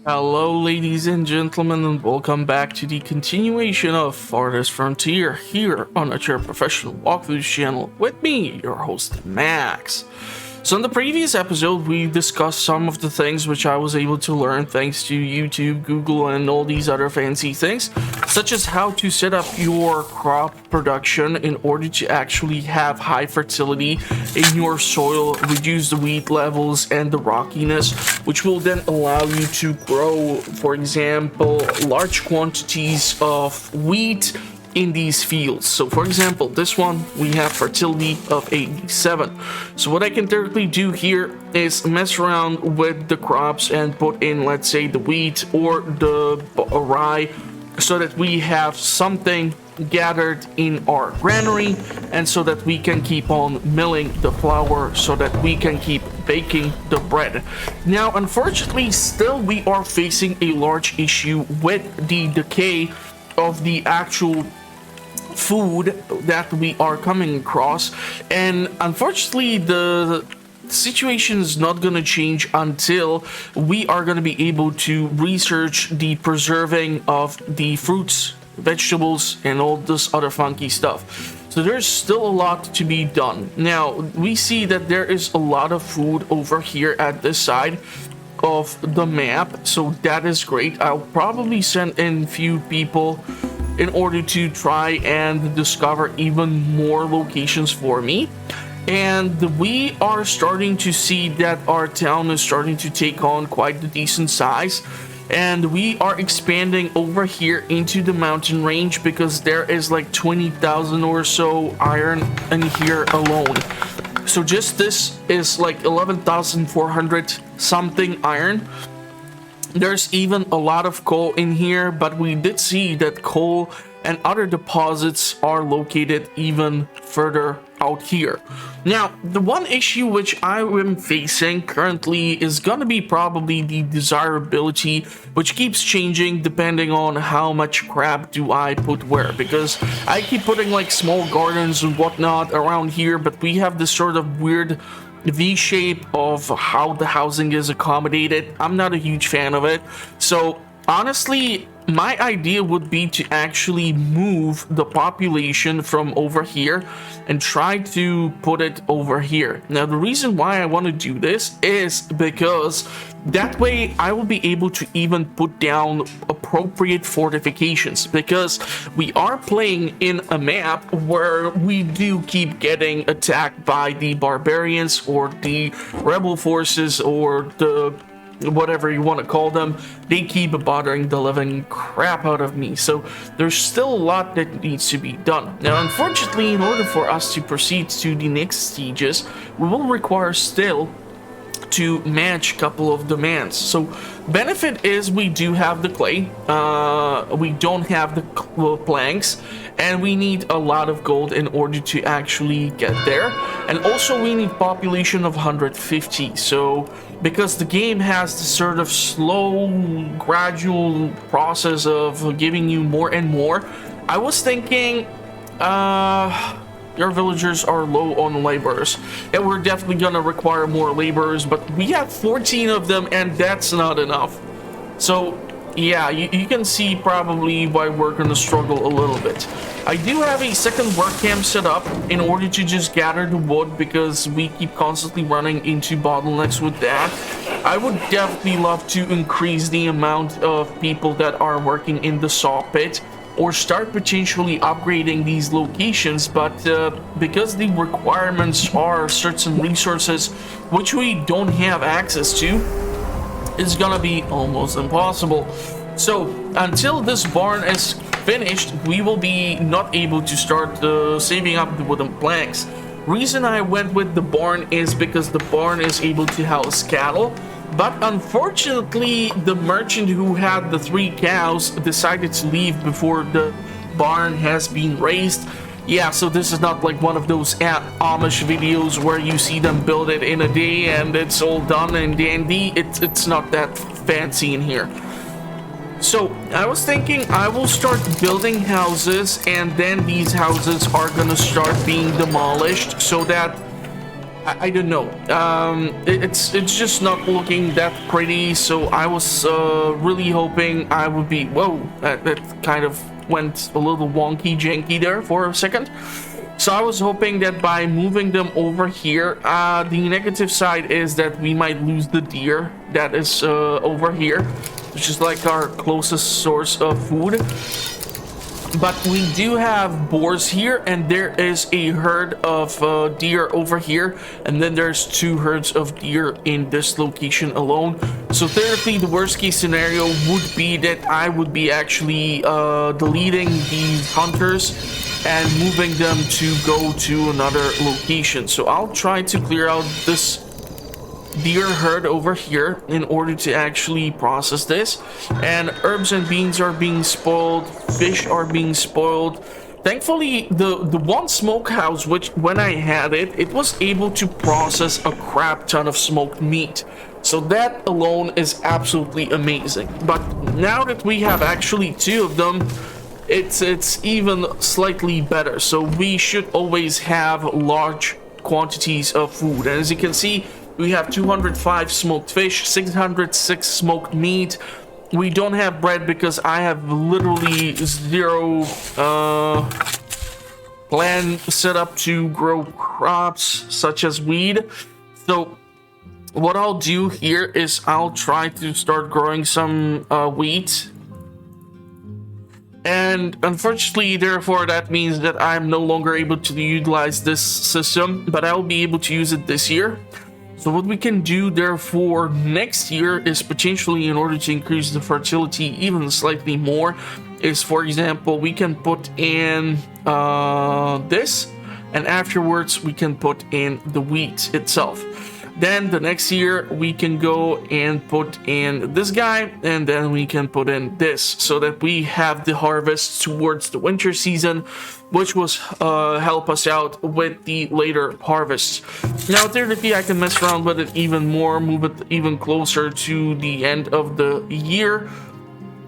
Hello, ladies and gentlemen, and welcome back to the continuation of Farthest Frontier here on your professional walkthroughs channel with me, your host, Max. So in the previous episode, we discussed some of the things which I was able to learn thanks to YouTube, Google, and all these other fancy things, such as how to set up your crop production in order to actually have high fertility in your soil, reduce the weed levels and the rockiness, which will then allow you to grow, for example, large quantities of wheat in these fields. So for example, this one we have fertility of 87. So what I can directly do here is mess around with the crops and put in, let's say, the wheat or the rye, so that we have something gathered in our granary, and so that we can keep on milling the flour so that we can keep baking the bread. Now unfortunately, still we are facing a large issue with the decay of the actual food that we are coming across, and unfortunately the situation is not going to change until we are going to be able to research the preserving of the fruits, vegetables, and all this other funky stuff. So there's still a lot to be done. Now we see that there is a lot of food over here at this side of the map, so that is great. I'll probably send in few people in order to try and discover even more locations for me. And we are starting to see that our town is starting to take on quite the decent size, and we are expanding over here into the mountain range because there is like 20,000 or so iron in here alone. So just this is like 11,400 something iron. There's even a lot of coal in here, but we did see that coal and other deposits are located even further out here. Now, the one issue which I am facing currently is gonna be probably the desirability, which keeps changing depending on how much crap do I put where, because I keep putting like small gardens and whatnot around here, but we have this sort of weird V-shape of how the housing is accommodated. I'm not a huge fan of it. So honestly, my idea would be to actually move the population from over here and try to put it over here. Now, the reason why I want to do this is because that way I will be able to even put down appropriate fortifications, because we are playing in a map where we do keep getting attacked by the barbarians or the rebel forces or the whatever you want to call them. They keep bothering the living crap out of me, so there's still a lot that needs to be done. Now unfortunately, in order for us to proceed to the next stages, we will require still to match a couple of demands. So benefit is we do have the clay, we don't have the planks, and we need a lot of gold in order to actually get there. And also we need population of 150. So because the game has this sort of slow, gradual process of giving you more and more, I was thinking, your villagers are low on laborers, and we're definitely gonna require more laborers, but we have 14 of them, and that's not enough. So yeah, you can see probably why we're gonna struggle a little bit. I do have a second work camp set up in order to just gather the wood, because we keep constantly running into bottlenecks with that. I would definitely love to increase the amount of people that are working in the saw pit, or start potentially upgrading these locations, but because the requirements are certain resources which we don't have access to, it's gonna be almost impossible. So until this barn is finished, we will be not able to start saving up the wooden planks. Reason I went with the barn is because the barn is able to house cattle, but unfortunately the merchant who had the 3 cows decided to leave before the barn has been raised. Yeah, so this is not like one of those Amish videos where you see them build it in a day and it's all done and dandy. It's not that fancy in here. So I was thinking I will start building houses, and then these houses are gonna start being demolished so that I don't know. It's just not looking that pretty. So I was really hoping I would be. Whoa, that kind of went a little wonky janky there for a second. So I was hoping that by moving them over here, the negative side is that we might lose the deer that is over here, which is like our closest source of food. But we do have boars here, and there is a herd of deer over here, and then there's 2 herds of deer in this location alone. So theoretically, the worst case scenario would be that I would be actually deleting these hunters and moving them to go to another location. So I'll try to clear out this deer herd over here in order to actually process this. And herbs and beans are being spoiled, fish are being spoiled. Thankfully, the one smokehouse, which when I had it, it was able to process a crap ton of smoked meat. So that alone is absolutely amazing. But now that we have actually 2 of them, it's even slightly better. So we should always have large quantities of food. And as you can see, we have 205 smoked fish, 606 smoked meat. We don't have bread because I have literally 0 land set up to grow crops such as weed. So what I'll do here is I'll try to start growing some wheat. And unfortunately, therefore, that means that I'm no longer able to utilize this system, but I'll be able to use it this year. So what we can do, therefore, next year is potentially, in order to increase the fertility even slightly more, is, for example, we can put in this, and afterwards we can put in the wheat itself. Then the next year we can go and put in this guy, and then we can put in this, so that we have the harvest towards the winter season, which will help us out with the later harvests. Now theoretically I can mess around with it even more, move it even closer to the end of the year,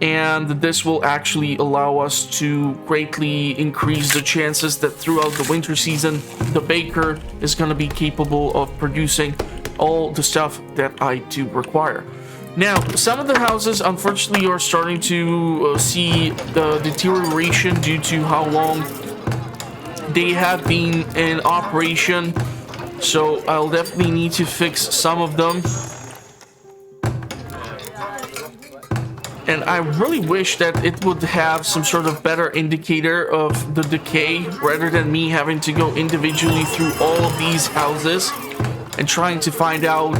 and this will actually allow us to greatly increase the chances that throughout the winter season the baker is going to be capable of producing all the stuff that I do require. Now, some of the houses unfortunately are starting to see the deterioration due to how long they have been in operation, so I'll definitely need to fix some of them. And I really wish that it would have some sort of better indicator of the decay, rather than me having to go individually through all of these houses and trying to find out,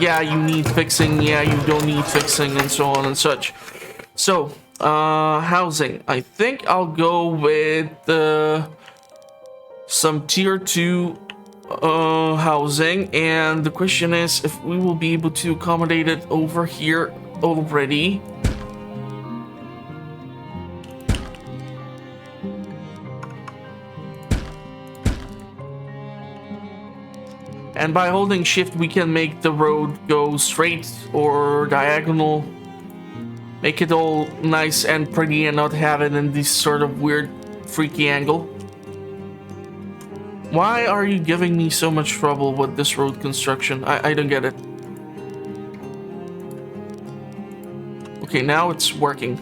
yeah, you need fixing, yeah, you don't need fixing, and so on and such. So, housing. I think I'll go with some tier 2 housing, and the question is if we will be able to accommodate it over here already. And by holding shift, we can make the road go straight or diagonal. Make it all nice and pretty and not have it in this sort of weird, freaky angle. Why are you giving me so much trouble with this road construction? I don't get it. Okay, now it's working.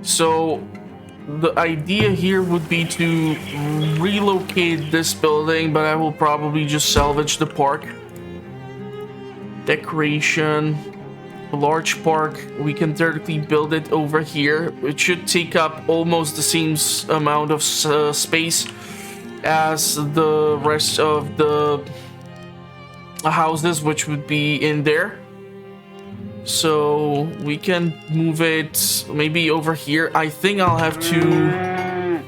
So the idea here would be to relocate this building, but I will probably just salvage the park. Decoration, a large park. We can theoretically build it over here. It should take up almost the same amount of space as the rest of the houses, which would be in there. So we can move it maybe over here. I think I'll have to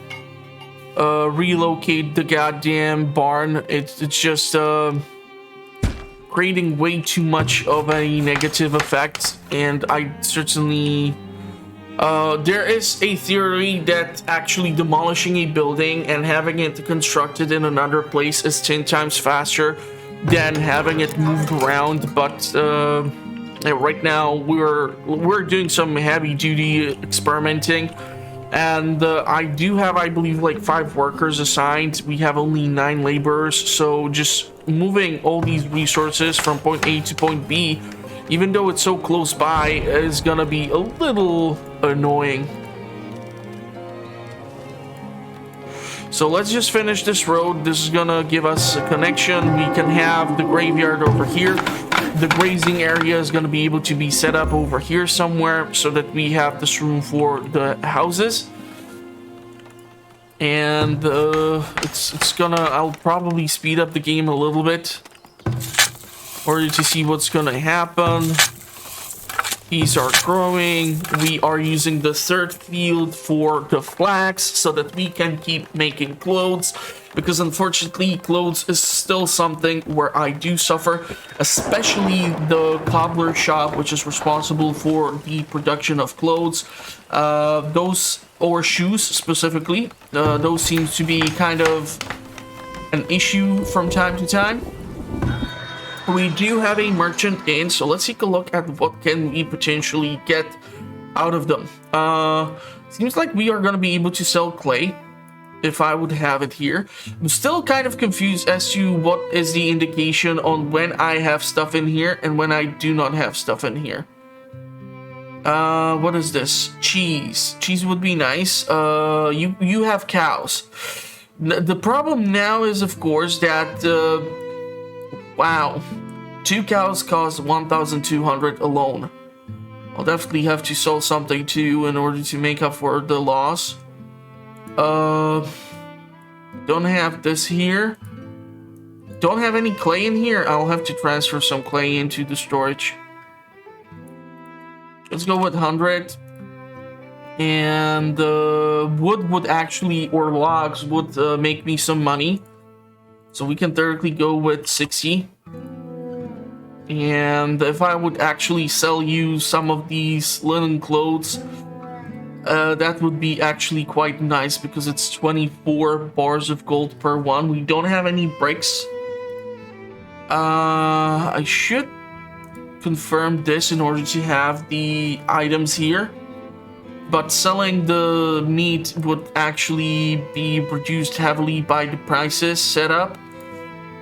relocate the goddamn barn. It's just creating way too much of a negative effect, and I certainly there is a theory that actually demolishing a building and having it constructed in another place is 10 times faster than having it moved around, but right now we're doing some heavy duty experimenting, And I do have, I believe, like 5 workers assigned. We have only 9 laborers, so just moving all these resources from point A to point B, even though it's so close by, is gonna be a little annoying. So let's just finish this road. This is gonna give us a connection. We can have the graveyard over here. The grazing area is gonna be able to be set up over here somewhere so that we have this room for the houses. And it's gonna, I'll probably speed up the game a little bit in order to see what's gonna happen. These are growing. We are using the 3rd field for the flax so that we can keep making clothes, because unfortunately clothes is still something where I do suffer, especially the cobbler shop, which is responsible for the production of clothes. Those, or shoes specifically, those seems to be kind of an issue from time to time. We do have a merchant in, so let's take a look at what can we potentially get out of them. Seems like we are going to be able to sell clay, if I would have it here. I'm still kind of confused as to what is the indication on when I have stuff in here and when I do not have stuff in here. What is this? Cheese. Cheese would be nice. You have cows. The problem now is, of course, that wow, 2 cows cost 1,200 alone. I'll definitely have to sell something too in order to make up for the loss. Don't have this here. Don't have any clay in here. I'll have to transfer some clay into the storage. Let's go with 100. And wood would actually, or logs would make me some money. So we can theoretically go with 60. And if I would actually sell you some of these linen clothes, that would be actually quite nice, because it's 24 bars of gold per one. We don't have any bricks. I should confirm this in order to have the items here. But selling the meat would actually be reduced heavily by the prices set up.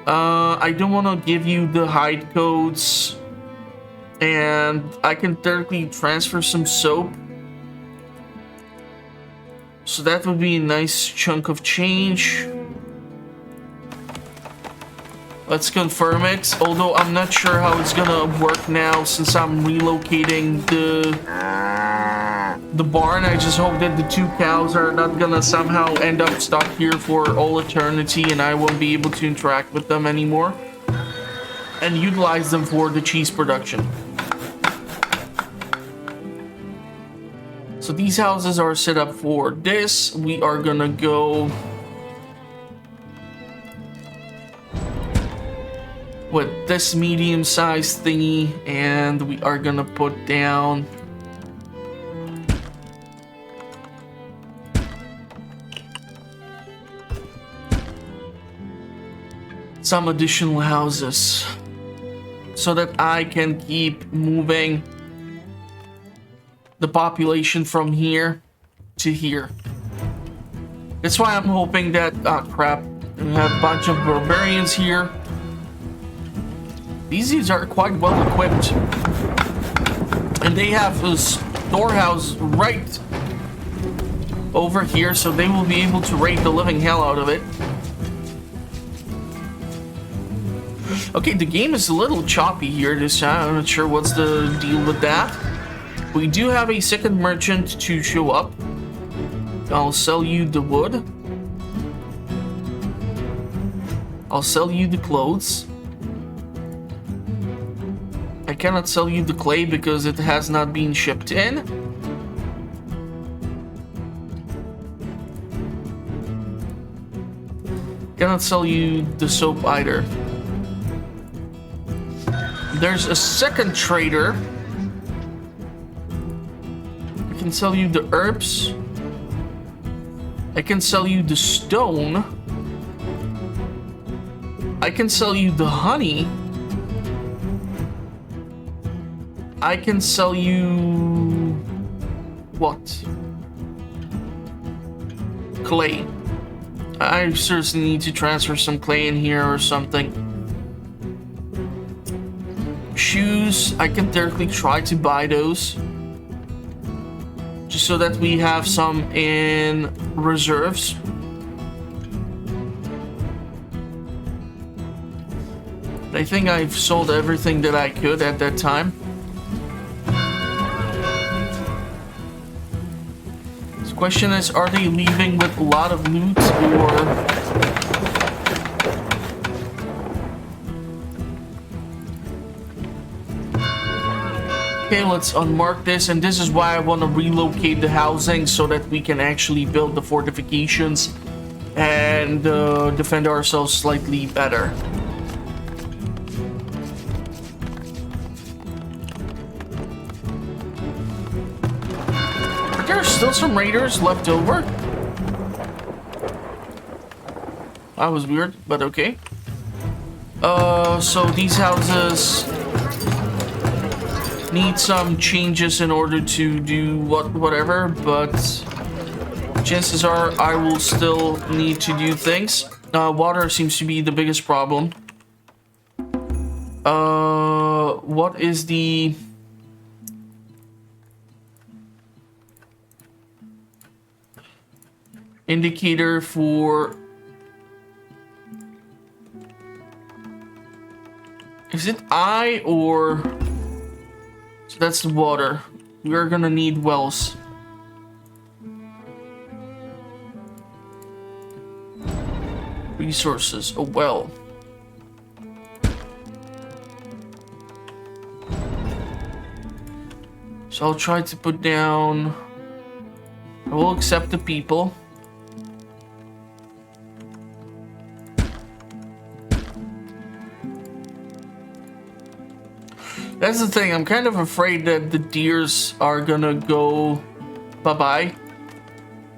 I don't want to give you the hide codes, and I can theoretically transfer some soap. So that would be a nice chunk of change. Let's confirm it, although I'm not sure how it's gonna work now since I'm relocating the barn. I just hope that the 2 cows are not gonna somehow end up stuck here for all eternity and I won't be able to interact with them anymore and utilize them for the cheese production. So these houses are set up for this. We are gonna go with this medium-sized thingy, and we are gonna put down some additional houses so that I can keep moving the population from here to here. That's why I'm hoping that, crap, we have a bunch of barbarians here. These dudes are quite well equipped, and they have a storehouse right over here, so they will be able to raid the living hell out of it. Okay, the game is a little choppy here this time. I'm not sure what's the deal with that. We do have a second merchant to show up. I'll sell you the wood. I'll sell you the clothes. I cannot sell you the clay because it has not been shipped in. Cannot sell you the soap either. There's a second trader. I can sell you the herbs. I can sell you the stone. I can sell you the honey. I can sell you... what? clay. I seriously need to transfer some clay in here or something. Shoes, I can theoretically try to buy those. Just so that we have some in reserves. I think I've sold everything that I could at that time. The question is, are they leaving with a lot of loot or... Okay, let's unmark this, and this is why I want to relocate the housing so that we can actually build the fortifications and defend ourselves slightly better. Are there still some raiders left over? That was weird, but okay. So these houses need some changes in order to do whatever, but chances are I will still need to do things. Water seems to be the biggest problem. What is the... indicator for... Is it I or... So that's the water. We're gonna need wells. Resources, a well. So I'll try to put down... I will accept the people. That's the thing, I'm kind of afraid that the deers are gonna go bye-bye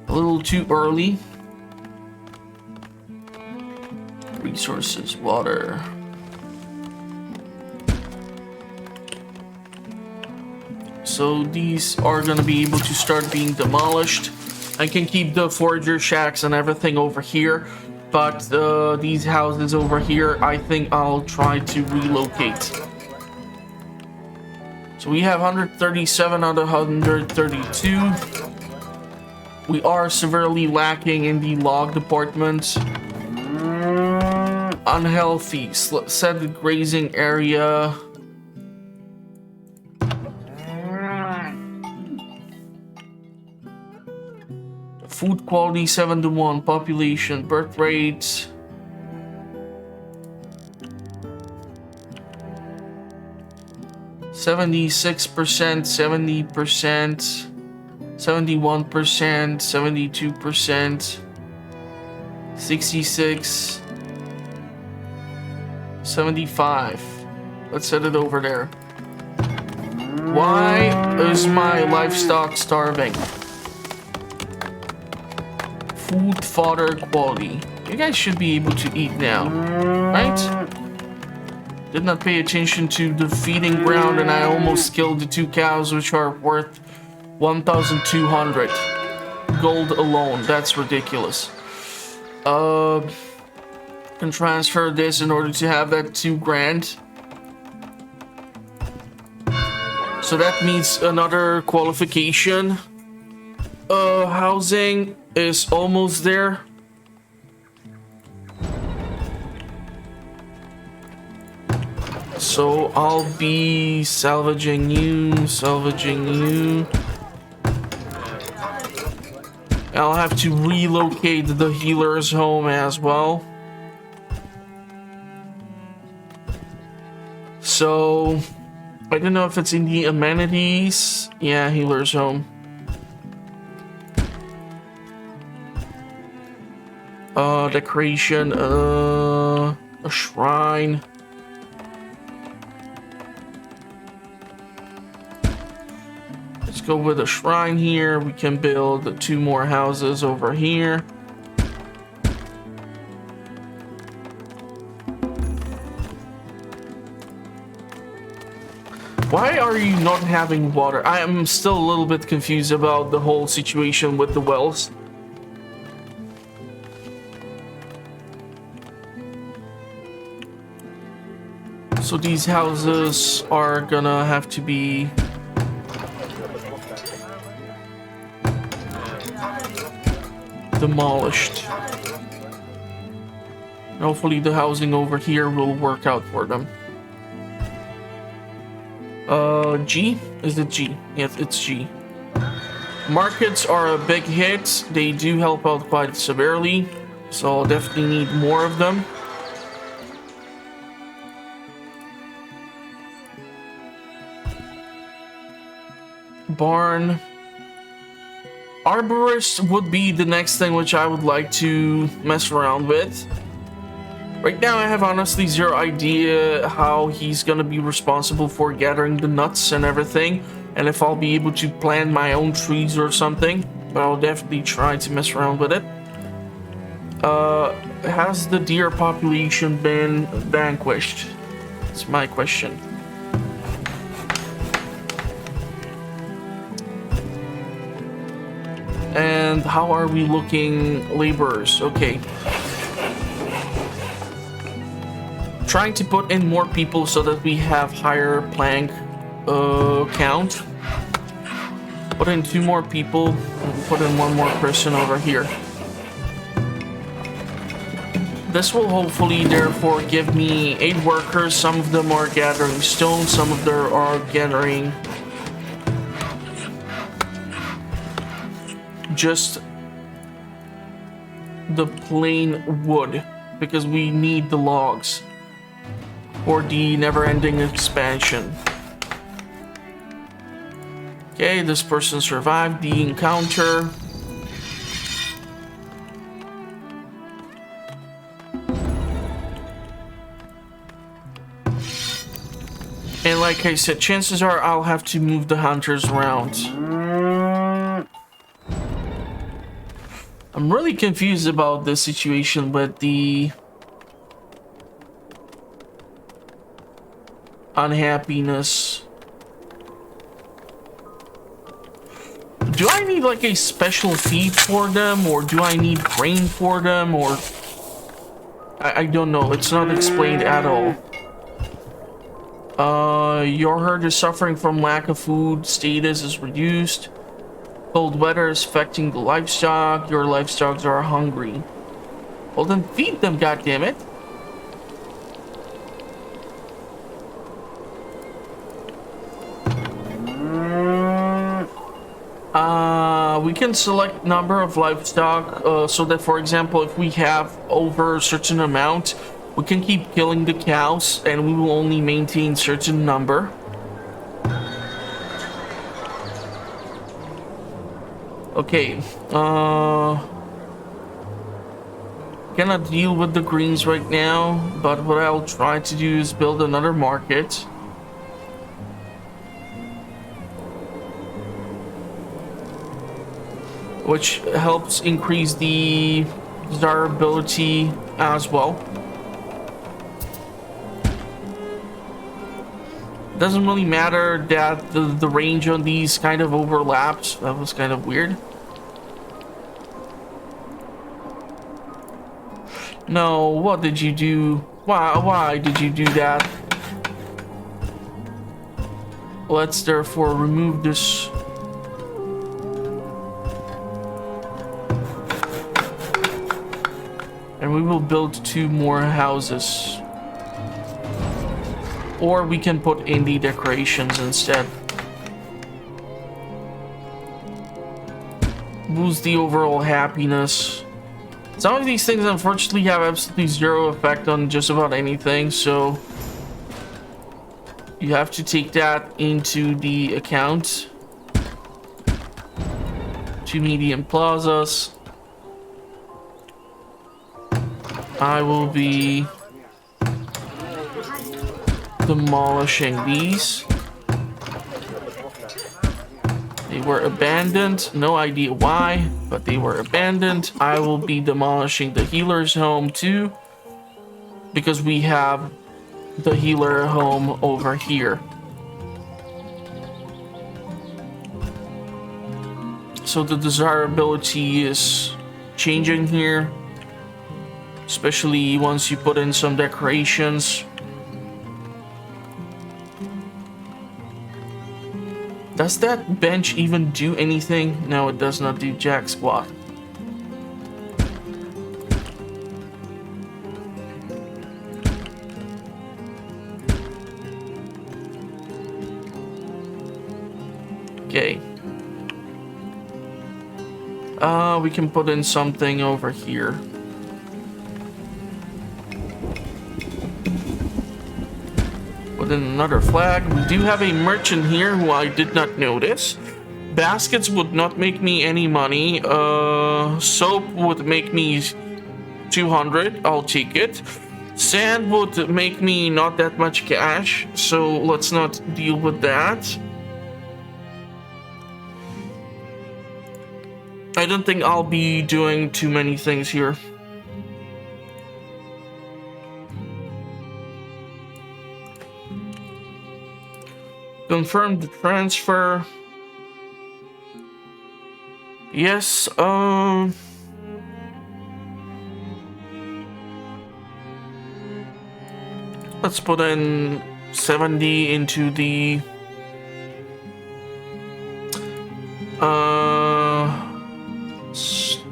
a little too early. Resources, water. So these are gonna be able to start being demolished. I can keep the forager shacks and everything over here, but these houses over here, I think I'll try to relocate. So we have 137 out of 132. We are severely lacking in the log department. Unhealthy. Set the grazing area. Food quality 7-to-1. Population. Birth rate. %, 70%, 71%, 72%, 66, 75. Let's set it over there. Why is my livestock starving? Food, fodder, quality. You guys should be able to eat now, right? Did not pay attention to the feeding ground, and I almost killed the 2 cows, which are worth 1,200 gold alone. That's ridiculous. Can transfer this in order to have that 2 grand. So that means another qualification. Housing is almost there. So I'll be salvaging you. I'll have to relocate the healer's home as well. So I don't know if it's in the amenities. Yeah, healer's home. Decoration, a shrine. Let's go with a shrine here. We can build 2 more houses over here. Why are you not having water? I am still a little bit confused about the whole situation with the wells. So these houses are gonna have to be demolished. Hopefully the housing over here will work out for them. G? Is it G? Yes, it's G. Markets are a big hit. They do help out quite severely, so I'll definitely need more of them. Barn. Arborist would be the next thing which I would like to mess around with. Right now I have honestly zero idea how he's gonna be responsible for gathering the nuts and everything, and if I'll be able to plant my own trees or something, but I'll definitely try to mess around with it. Has the deer population been vanquished? That's my question. And how are we looking laborers? Okay. Trying to put in more people so that we have higher plank count. Put in 2 more people and put in 1 more person over here. This will hopefully therefore give me 8 workers. Some of them are gathering stone, some of them are gathering just the plain wood because we need the logs for the never-ending expansion. Okay, this person survived the encounter. And like I said, chances are I'll have to move the hunters around. I'm really confused about this situation with the unhappiness. Do I need like a special feed for them, or do I need grain for them, or I don't know. It's not explained at all. Your herd is suffering from lack of food. Status is reduced. Cold weather is affecting the livestock. Your livestock are hungry. Well, then feed them, goddammit. We can select number of livestock so that, for example, if we have over a certain amount, we can keep killing the cows and we will only maintain certain number. Okay, cannot deal with the greens right now, but what I'll try to do is build another market. Which helps increase the desirability as well. Doesn't really matter that the range on these kind of overlaps. That was kind of weird. No, what did you do? Why did you do that? Let's therefore remove this. And we will build 2 more houses. Or we can put in the decorations instead. Boost the overall happiness. Some of these things unfortunately have absolutely zero effect on just about anything, so you have to take that into the account. 2 medium plazas. I will be demolishing these. They were abandoned. No idea why, but they were abandoned. I will be demolishing the healer's home too, because we have the healer home over here. So the desirability is changing here, especially once you put in some decorations. Does that bench even do anything? No, it does not do jack squat. Okay. We can put in something over here. Put in another flag. We do have a merchant here who I did not notice. Baskets would not make me any money. Soap would make me 200. I'll take it. Sand would make me not that much cash, so let's not deal with that. I don't think I'll be doing too many things here. Confirm the transfer. Yes, let's put in 70 into the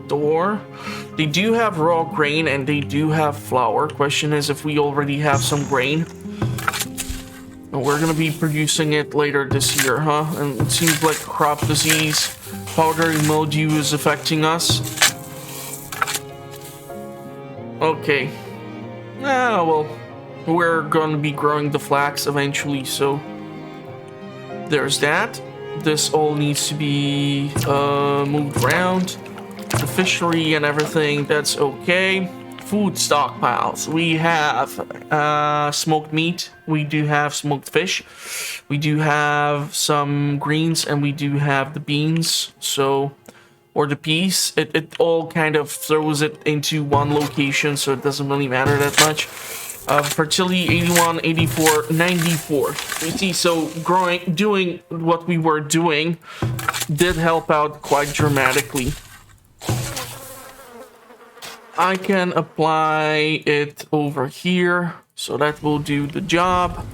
store. They do have raw grain and they do have flour. Question is if we already have some grain. We're gonna be producing it later this year, huh? And it seems like crop disease, powdery mildew is affecting us. Okay. Ah, well, we're gonna be growing the flax eventually, so there's that. This all needs to be moved around. The fishery and everything, that's okay. Food stockpiles. We have smoked meat. We do have smoked fish. We do have some greens, and we do have the beans. So, or the peas. It all kind of throws it into one location, so it doesn't really matter that much. Fertility 81, 84, 94. You see, so doing what we were doing did help out quite dramatically. I can apply it over here, so that will do the job.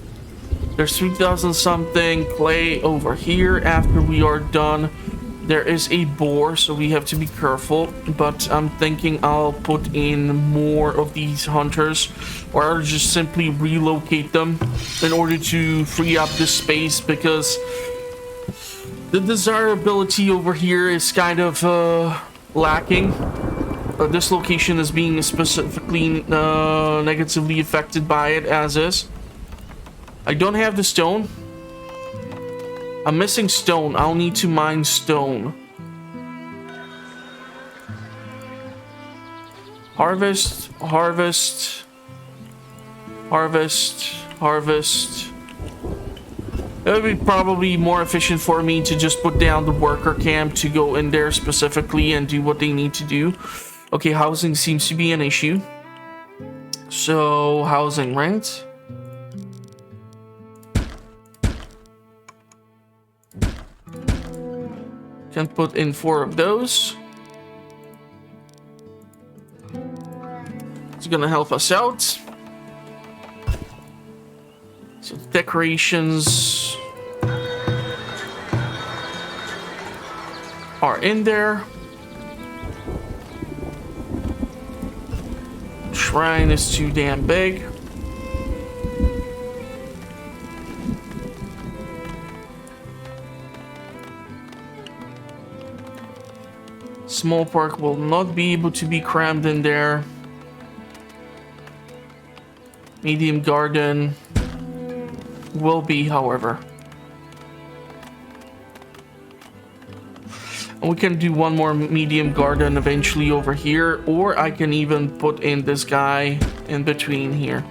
There's 3,000 something clay over here. After we are done, there is a boar, so we have to be careful, but I'm thinking I'll put in more of these hunters, or I'll just simply relocate them in order to free up this space, because the desirability over here is kind of lacking. This location is being specifically negatively affected by it, as is. I don't have the stone. I'm missing stone. I'll need to mine stone. Harvest, harvest, harvest, harvest. It would be probably more efficient for me to just put down the worker camp to go in there specifically and do what they need to do. Okay, housing seems to be an issue. So, housing, right? Can put in 4 of those. It's gonna help us out. So, decorations are in there. Shrine is too damn big. Small park will not be able to be crammed in there. Medium garden will be, however. And we can do one more medium garden eventually over here, or I can even put in this guy in between here.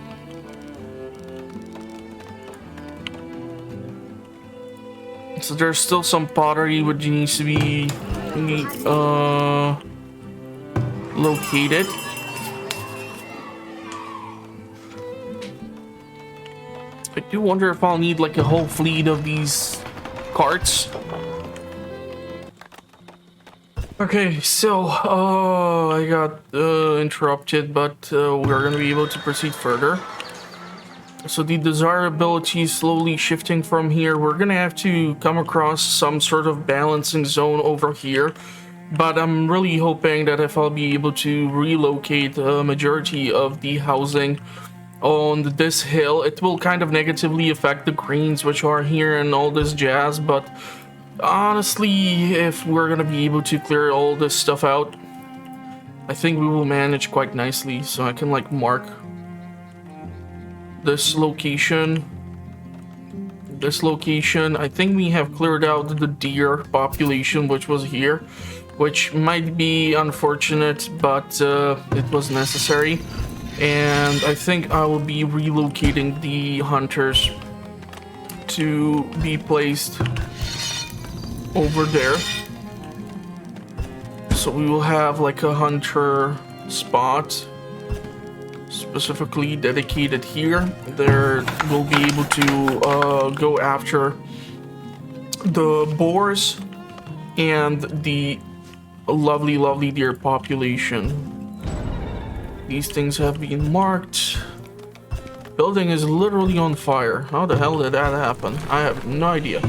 So there's still some pottery which needs to be located. I do wonder if I'll need like a whole fleet of these carts. Okay, so I got interrupted, but we're gonna be able to proceed further. So the desirability is slowly shifting from here. We're gonna have to come across some sort of balancing zone over here. But I'm really hoping that if I'll be able to relocate a majority of the housing on this hill, it will kind of negatively affect the greens which are here and all this jazz. But honestly, if we're gonna be able to clear all this stuff out, I think we will manage quite nicely. So I can like mark this location. I think we have cleared out the deer population which was here, which might be unfortunate, but it was necessary. And I think I will be relocating the hunters to be placed over there. So we will have like a hunter spot specifically dedicated here. There will be able to go after the boars and the lovely deer population. These things have been marked. Building is literally on fire. How the hell did that happen? I have no idea.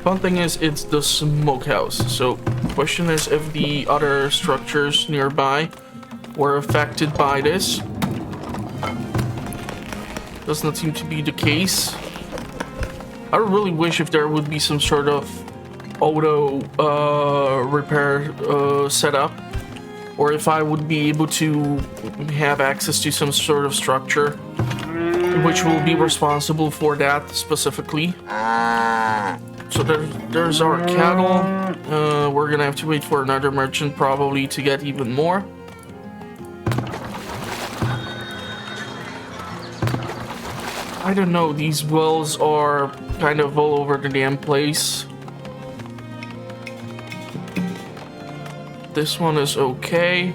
Fun thing is, it's the smokehouse. So question is if the other structures nearby were affected by this. Does not seem to be the case. I really wish if there would be some sort of auto repair setup, or if I would be able to have access to some sort of structure which will be responsible for that specifically. So there's our cattle. We're gonna have to wait for another merchant probably to get even more. I don't know, these wells are kind of all over the damn place. This one is okay.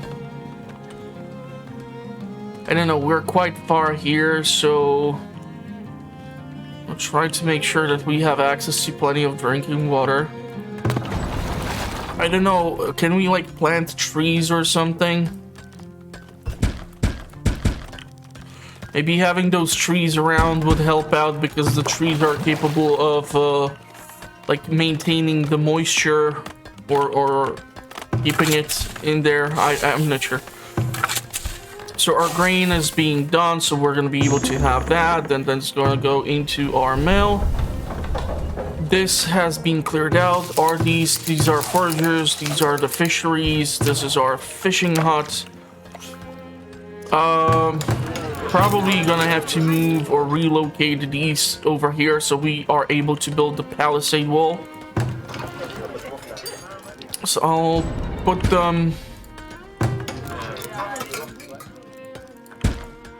I don't know, we're quite far here, so I'll try to make sure that we have access to plenty of drinking water. I don't know, can we like plant trees or something? Maybe having those trees around would help out, because the trees are capable of like maintaining the moisture or keeping it in there. I'm not sure. So our grain is being done, so we're gonna be able to have that. Then it's gonna go into our mill. This has been cleared out. These are foragers, these are the fisheries, this is our fishing hut. Probably gonna have to move or relocate these over here so we are able to build the palisade wall. So I'll put them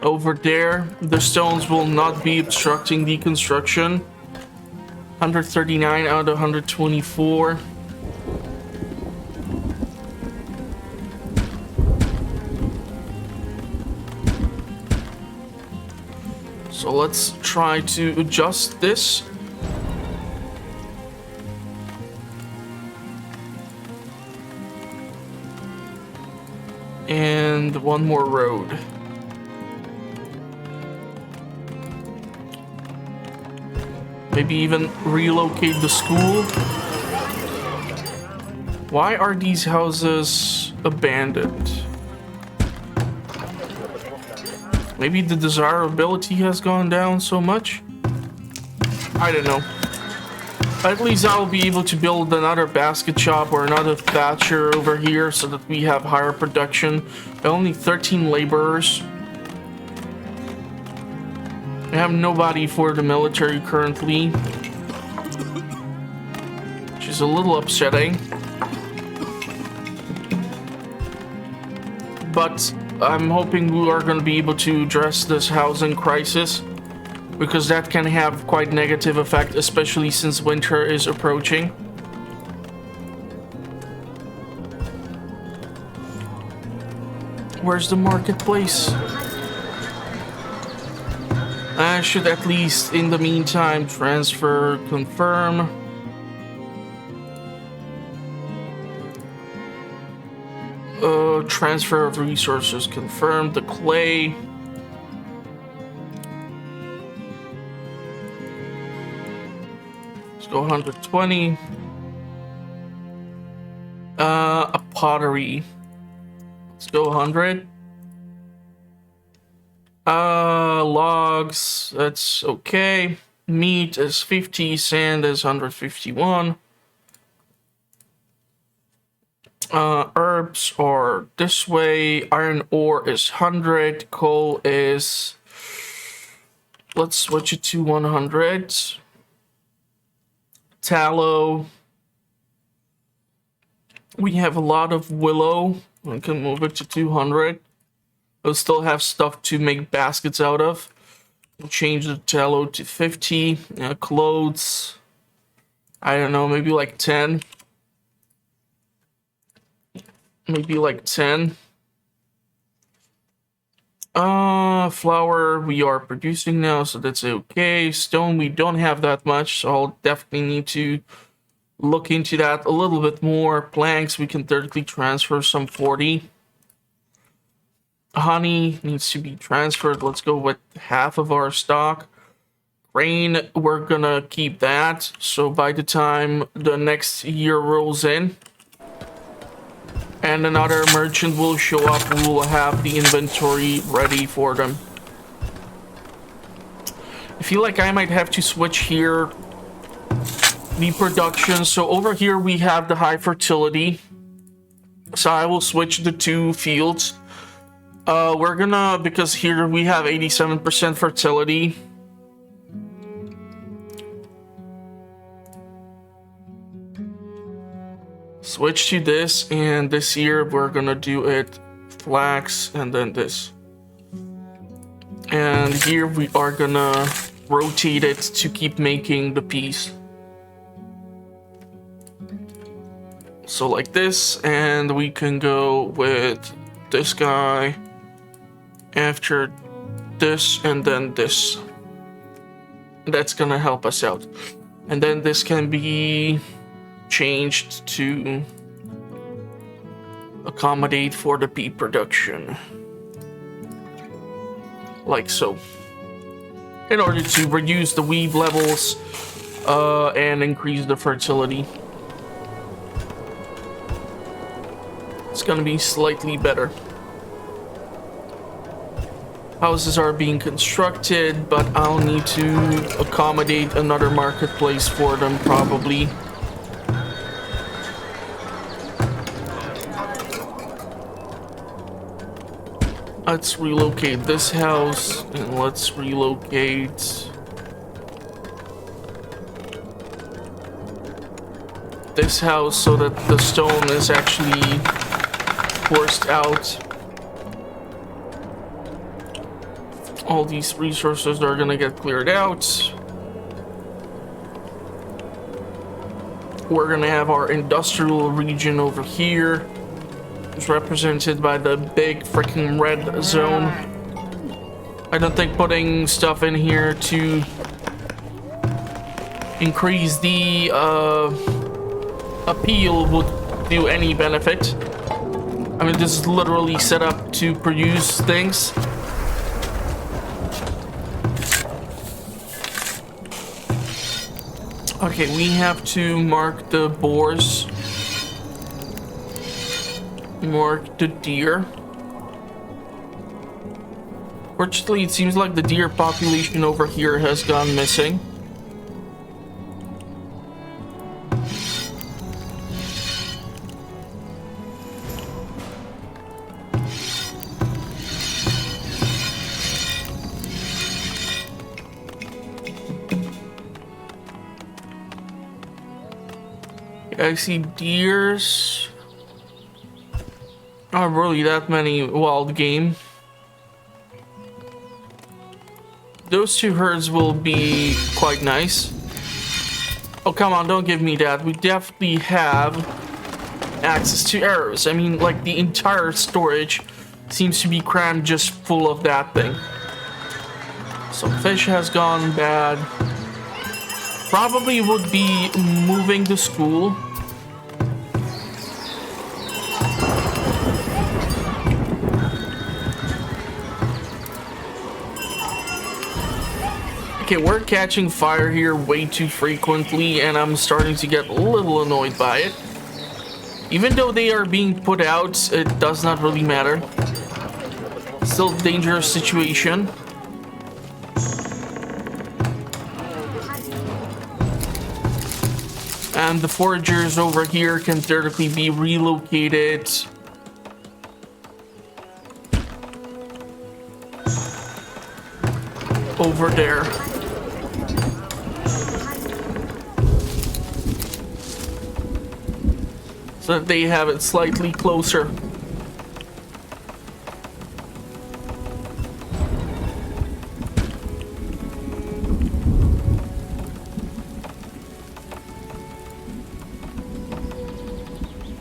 over there. The stones will not be obstructing the construction. 139 out of 124. So let's try to adjust this. And one more road. Maybe even relocate the school. Why are these houses abandoned? Maybe the desirability has gone down so much? I don't know. At least I'll be able to build another basket shop or another thatcher over here so that we have higher production. Only 13 laborers. I have nobody for the military currently, which is a little upsetting. But I'm hoping we are going to be able to address this housing crisis, because that can have quite negative effect, especially since winter is approaching. Where's the marketplace? I should at least, in the meantime, transfer, confirm. Transfer of resources confirmed. The clay. Let's go 120. A pottery. Let's go 100. Logs, that's okay. Meat is 50, sand is 151. Herbs are this way. Iron ore is 100. Coal is... Let's switch it to 100. Tallow. We have a lot of willow. We can move it to 200. We'll still have stuff to make baskets out of. We'll change the tallow to 50. Clothes, I don't know, maybe like 10. Maybe like 10. Flour we are producing now, so that's okay. Stone, we don't have that much, so I'll definitely need to look into that a little bit more. Planks, we can theoretically transfer some 40. Honey needs to be transferred. Let's go with half of our stock. Grain, we're gonna keep that. So by the time the next year rolls in and another merchant will show up, we will have the inventory ready for them. I feel like I might have to switch here the production. So over here we have the high fertility. So I will switch the two fields. We're gonna, because here we have 87% fertility. Switch to this, and this year we're gonna do it flax and then this. And here we are gonna rotate it to keep making the peas. So like this, and we can go with this guy after this, and then this. That's gonna help us out. And then this can be changed to accommodate for the pea production. Like so. In order to reduce the weave levels and increase the fertility. It's gonna be slightly better. Houses are being constructed, but I'll need to accommodate another marketplace for them probably. Let's relocate this house, and let's relocate this house so that the stone is actually forced out. All these resources are gonna get cleared out. We're gonna have our industrial region over here. It's represented by the big freaking red zone. I don't think putting stuff in here to increase the appeal would do any benefit. I mean, this is literally set up to produce things. Okay, we have to mark the boars. Mark the deer. Fortunately, it seems like the deer population over here has gone missing. I see deers. Not really that many wild game. Those two herds will be quite nice. Oh, come on, don't give me that. We definitely have access to arrows. I mean, like, the entire storage seems to be crammed just full of that thing. Some fish has gone bad. Probably would be moving to school. Okay, we're catching fire here way too frequently, and I'm starting to get a little annoyed by it. Even though they are being put out, it does not really matter. Still a dangerous situation. And the foragers over here can theoretically be relocated over there. So that they have it slightly closer.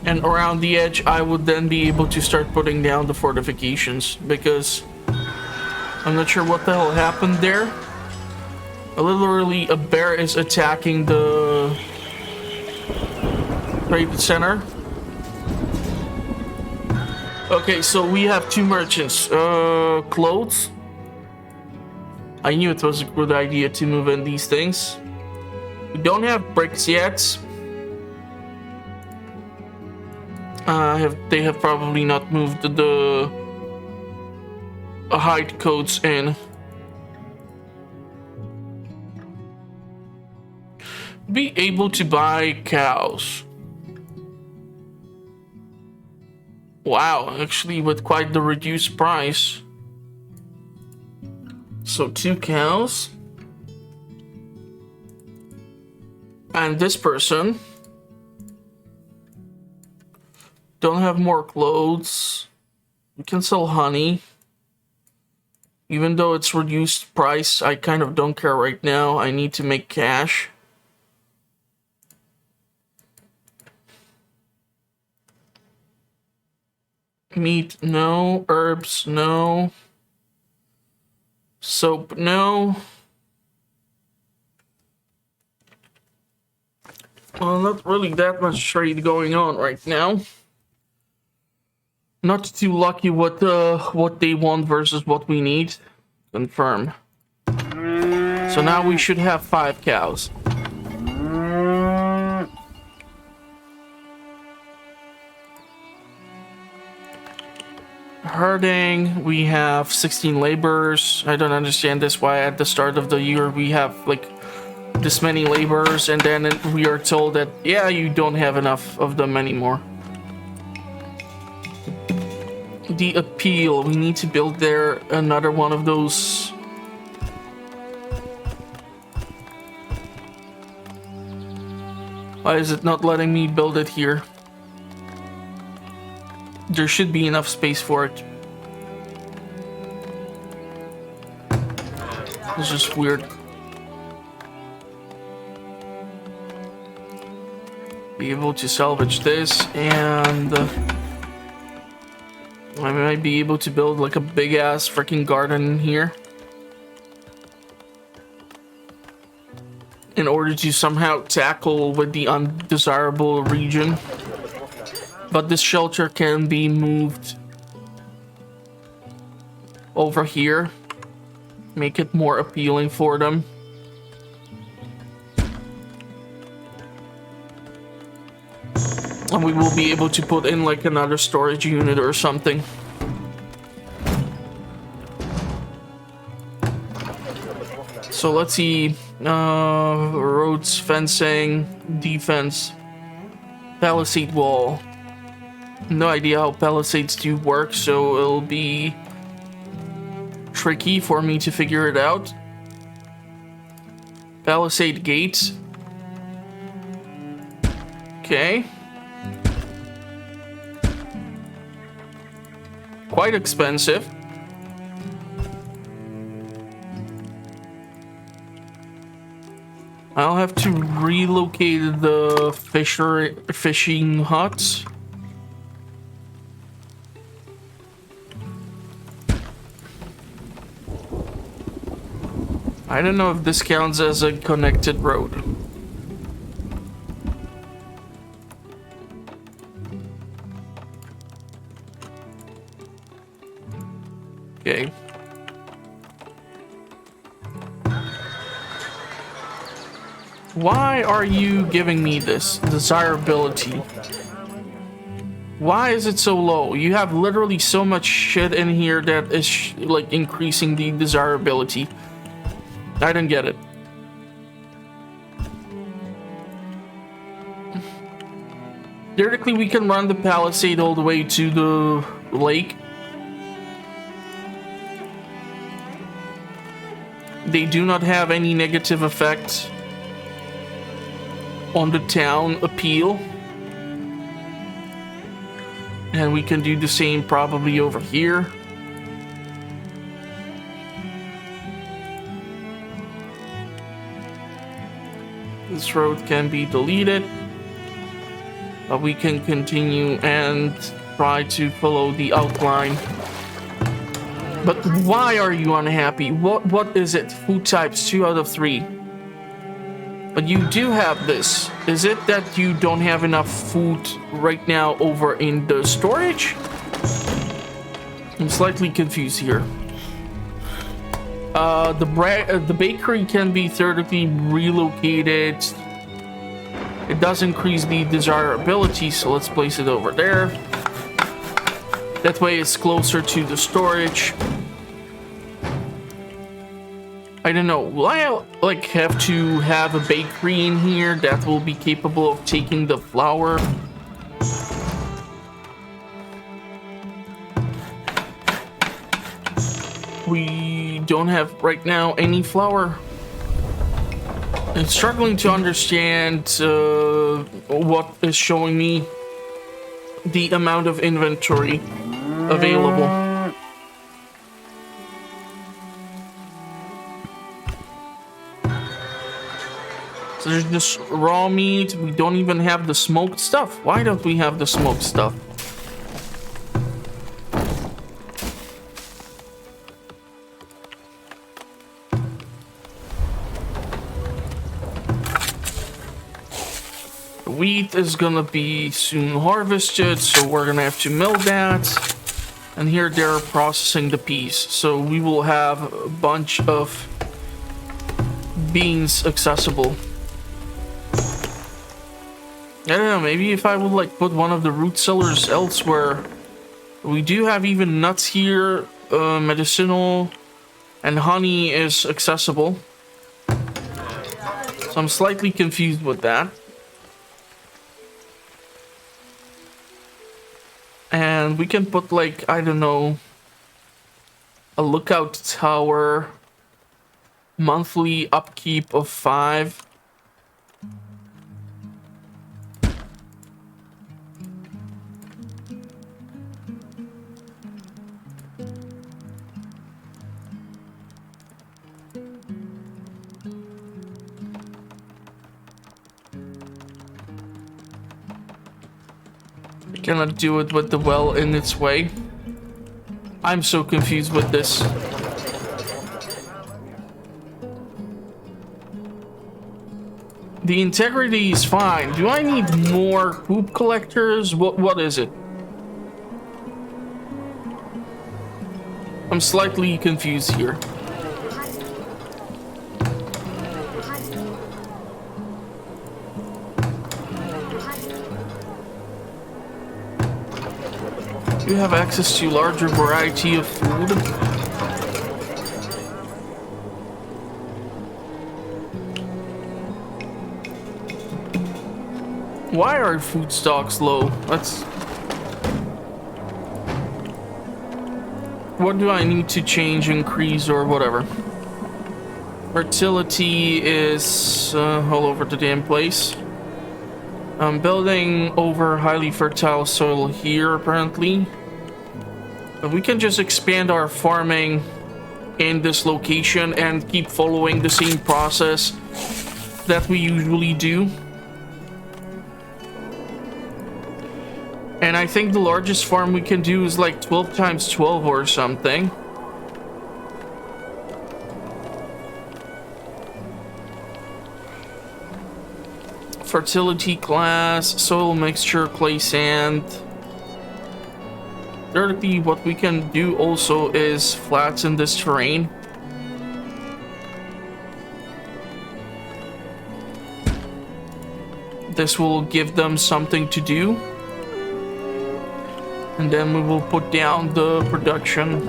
And around the edge, I would then be able to start putting down the fortifications, because I'm not sure what the hell happened there. Literally, a bear is attacking the trade center. Okay, so we have two merchants. Clothes. I knew it was a good idea to move in these things. We don't have bricks yet. They have probably not moved the hide codes in. Be able to buy cows. Wow, actually with quite the reduced price. So 2 cows. And this person don't have more clothes. We can sell honey. Even though it's reduced price, I kind of don't care right now. I need to make cash. Meat, no. Herbs, no. Soap, no. Well, not really that much trade going on right now. Not too lucky what they want versus what we need. Confirm. So now we should have 5 cows. Herding, we have 16 laborers. I don't understand this, why at the start of the year we have like this many laborers, and then we are told that, yeah, you don't have enough of them anymore. The appeal, we need to build there another one of those. Why is it not letting me build it here? There should be enough space for it. It's just weird. Be able to salvage this, and I might be able to build like a big ass freaking garden here in order to somehow tackle with the undesirable region. But this shelter can be moved over here, make it more appealing for them. And we will be able to put in like another storage unit or something. So let's see, roads, fencing, defense, palisade wall. No idea how palisades do work, so it'll be tricky for me to figure it out. Palisade gates. Okay. Quite expensive. I'll have to relocate the fishing huts. I don't know if this counts as a connected road. Okay. Why are you giving me this desirability? Why is it so low? You have literally so much shit in here that is like increasing the desirability. I don't get it. Theoretically, we can run the palisade all the way to the lake. They do not have any negative effect on the town appeal. And we can do the same probably over here. This road can be deleted. But we can continue and try to follow the outline. But why are you unhappy? What is it? Food types 2 out of 3. But you do have this. Is it that you don't have enough food right now over in the storage? I'm slightly confused here. The bakery can be theoretically relocated. It does increase the desirability, so let's place it over there. That way it's closer to the storage. I don't know, will I like have to have a bakery in here that will be capable of taking the flour? We don't have right now any flour. I'm struggling to understand what is showing me the amount of inventory available. So there's just raw meat. We don't even have the smoked stuff. Why don't we have the smoked stuff? Wheat is gonna be soon harvested, so we're gonna have to mill that. And here they're processing the peas, so we will have a bunch of beans accessible. I don't know, maybe if I would like put one of the root cellars elsewhere. We do have even nuts here, medicinal, and honey is accessible. So I'm slightly confused with that. And we can put like, I don't know, a lookout tower, monthly upkeep of 5. Cannot do it with the well in its way. I'm so confused with this. The integrity is fine. Do I need more poop collectors? What is it? I'm slightly confused here. You have access to larger variety of food. Why are food stocks low? That's... What do I need to change, increase, or whatever? Fertility is all over the damn place. I'm building over highly fertile soil here, apparently. But we can just expand our farming in this location and keep following the same process that we usually do. And I think the largest farm we can do is like 12 times 12 or something. Fertility class, soil mixture, clay sand. Thirdly, what we can do also is flatten this terrain. This will give them something to do. And then we will put down the production.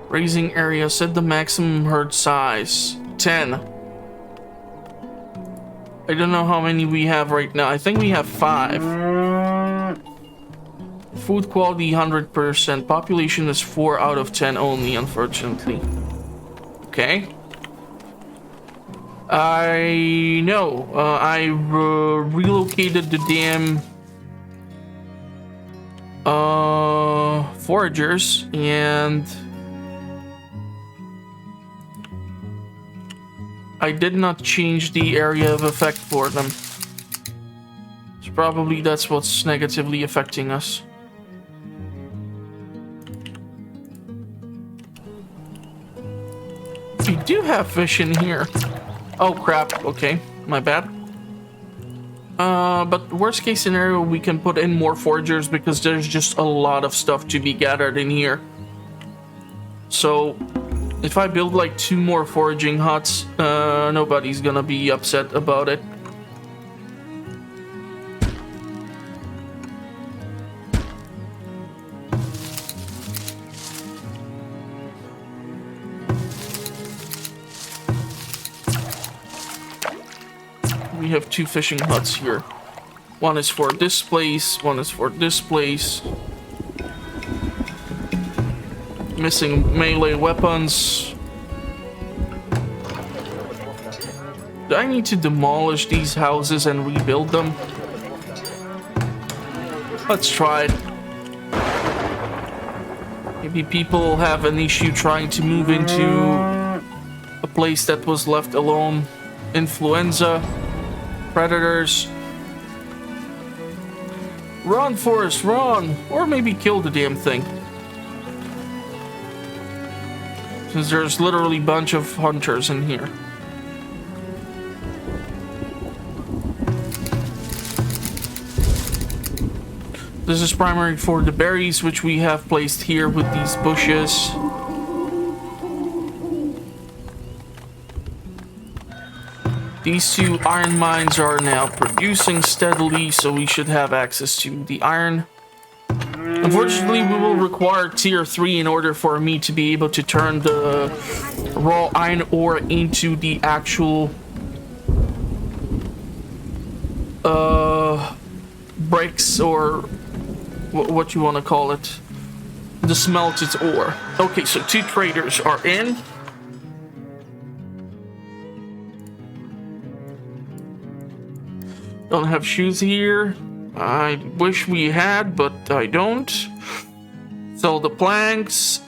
Raising area, set the maximum herd size. 10. I don't know how many we have right now. I think we have 5. Food quality 100%. Population is 4 out of 10 only, unfortunately. Okay. I know. I relocated the damn foragers, and I did not change the area of effect for them. So probably that's what's negatively affecting us. We do have fish in here. Oh crap, okay, my bad. But worst case scenario, we can put in more foragers because there's just a lot of stuff to be gathered in here. So if I build like 2 more foraging huts, nobody's gonna be upset about it. We have 2 fishing huts here. One is for this place, one is for this place. Missing melee weapons. Do I need to demolish these houses and rebuild them? Let's try it. Maybe people have an issue trying to move into a place that was left alone. Influenza. Predators. Run, Forrest, run! Or maybe kill the damn thing. Since there's literally a bunch of hunters in here. This is primary for the berries, which we have placed here with these bushes. These 2 iron mines are now producing steadily, so we should have access to the iron. Unfortunately, we will require tier 3 in order for me to be able to turn the raw iron ore into the actual bricks, or what you want to call it, the smelted ore. Okay, so 2 traders are in. Don't have shoes here. I wish we had, but I don't. Sell the planks.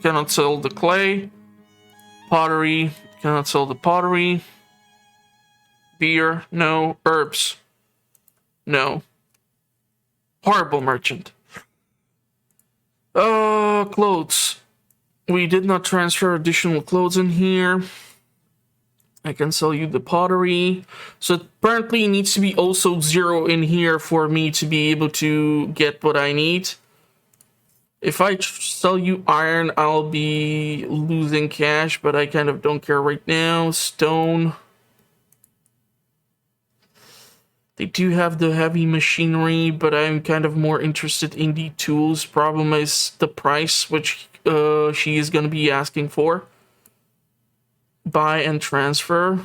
Cannot sell the clay. Pottery. Cannot sell the pottery. Beer. No. Herbs. No. Horrible merchant. Clothes. We did not transfer additional clothes in here. I can sell you the pottery. So apparently it needs to be also 0 in here for me to be able to get what I need. If I sell you iron, I'll be losing cash, but I kind of don't care right now. Stone. They do have the heavy machinery, but I'm kind of more interested in the tools. Problem is the price, which she is going to be asking for. Buy and transfer.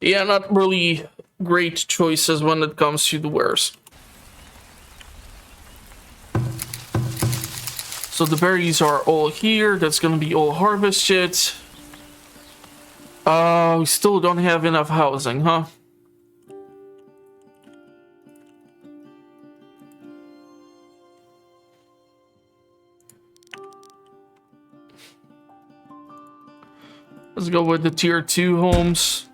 Yeah, not really great choices when it comes to the wares. So the berries are all here. That's gonna be all harvested. We still don't have enough housing, huh? Let's go with the tier 2 homes.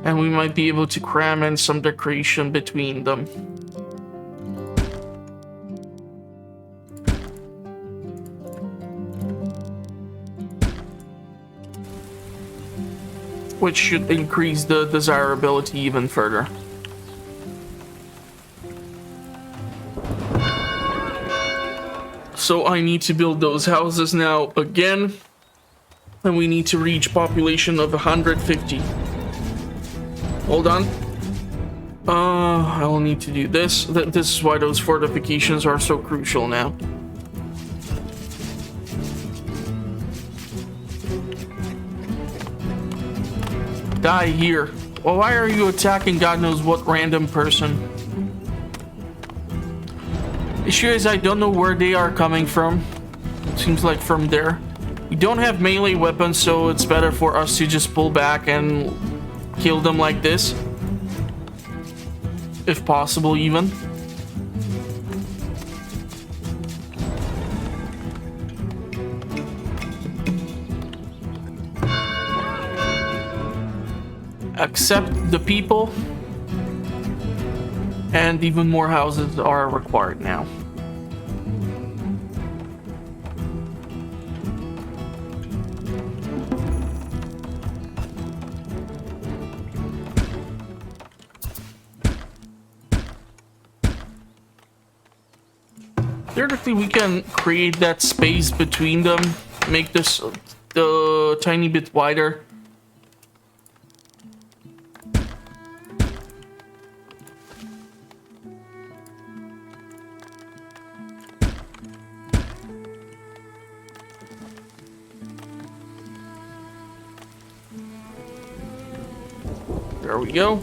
And we might be able to cram in some decoration between them. which should increase the desirability even further. So I need to build those houses now again, and we need to reach population of 150. Hold on. I'll need to do this. This is why those fortifications are so crucial now. Die here. Well, why are you attacking God knows what random person? Issue is I don't know where they are coming from. Seems like from there. We don't have melee weapons, so it's better for us to just pull back and kill them like this. If possible, even. Accept the people. And even more houses are required now. Theoretically, we can create that space between them, make this a tiny bit wider. There we go.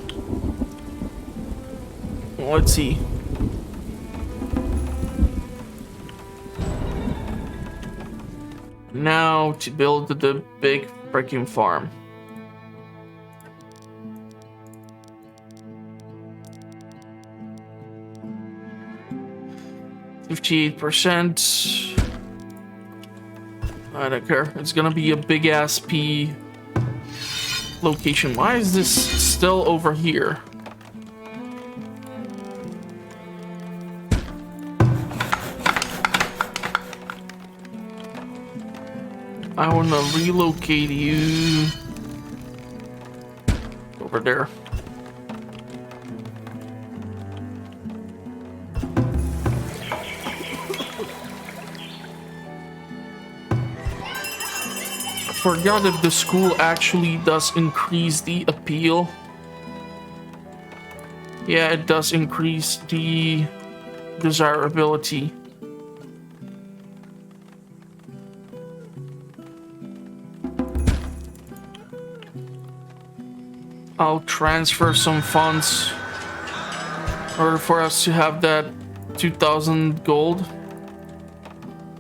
Let's see. Now to build the big freaking farm. %. I don't care. It's gonna be a big ass P location. Why is this still over here? I want to relocate you over there. I forgot if the school actually does increase the appeal. Yeah, it does increase the desirability. I'll transfer some funds in order for us to have that 2,000 gold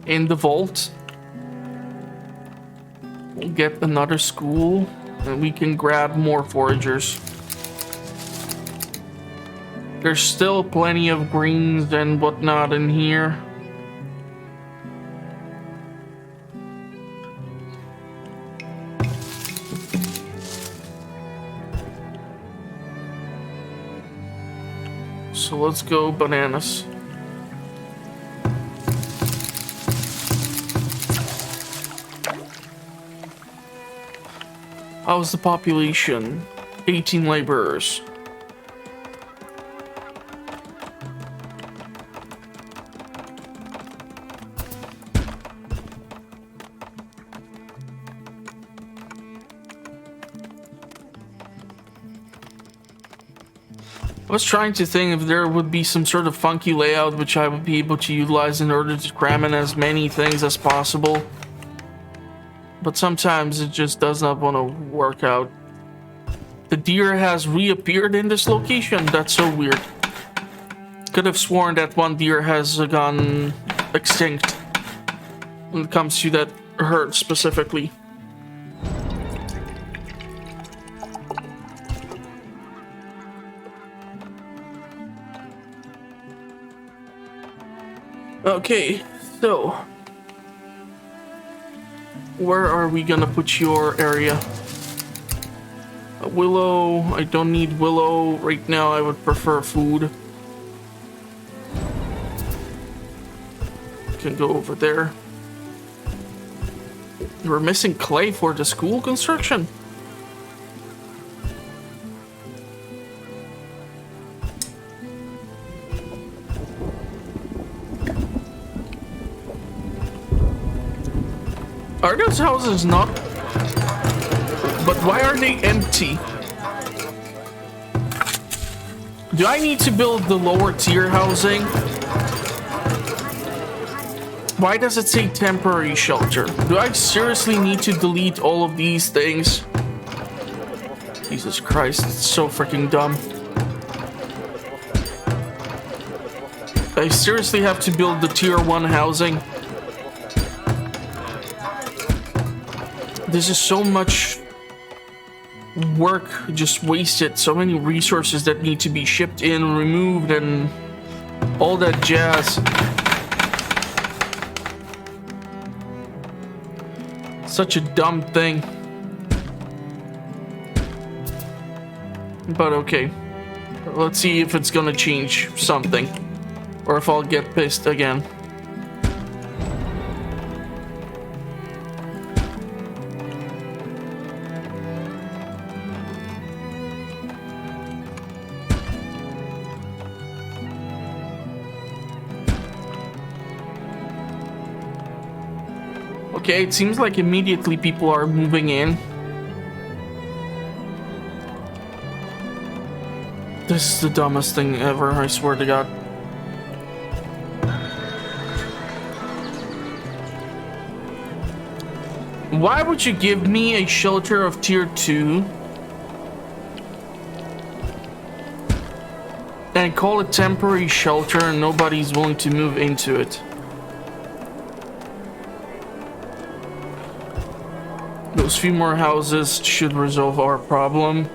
in the vault. We'll get another school and we can grab more foragers. There's still plenty of greens and whatnot in here. So let's go bananas. How's the population? 18 laborers. I was trying to think if there would be some sort of funky layout which I would be able to utilize in order to cram in as many things as possible. But sometimes it just does not want to work out. The deer has reappeared in this location. That's so weird. Could have sworn that one deer has gone extinct when it comes to that herd specifically. Okay, so where are we gonna put your area? A willow. I don't need willow right now. I would prefer food. Can go over there. We're missing clay for the school construction. Are those houses not? But why are they empty? Do I need to build the lower tier housing? Why does it say temporary shelter? Do I seriously need to delete all of these things? Jesus Christ, it's so freaking dumb. I seriously have to build the tier 1 housing. This is so much work just wasted. So many resources that need to be shipped in, removed, and all that jazz. Such a dumb thing. But okay. Let's see if it's gonna change something. Or if I'll get pissed again. Okay, it seems like immediately people are moving in. This is the dumbest thing ever, I swear to God. Why would you give me a shelter of tier 2 and call it temporary shelter and nobody's willing to move into it? Those few more houses should resolve our problem.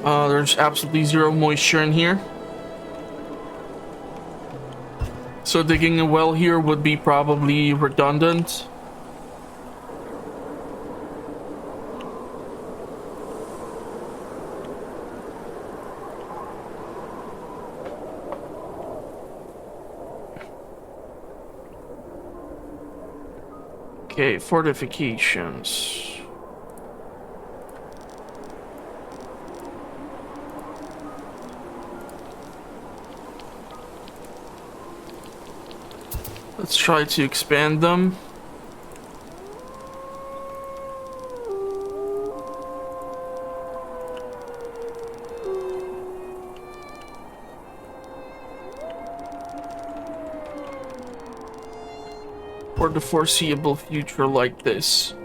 There's absolutely zero moisture in here. So digging a well here would be probably redundant. Okay, fortifications. Let's try to expand them. For the foreseeable future like this.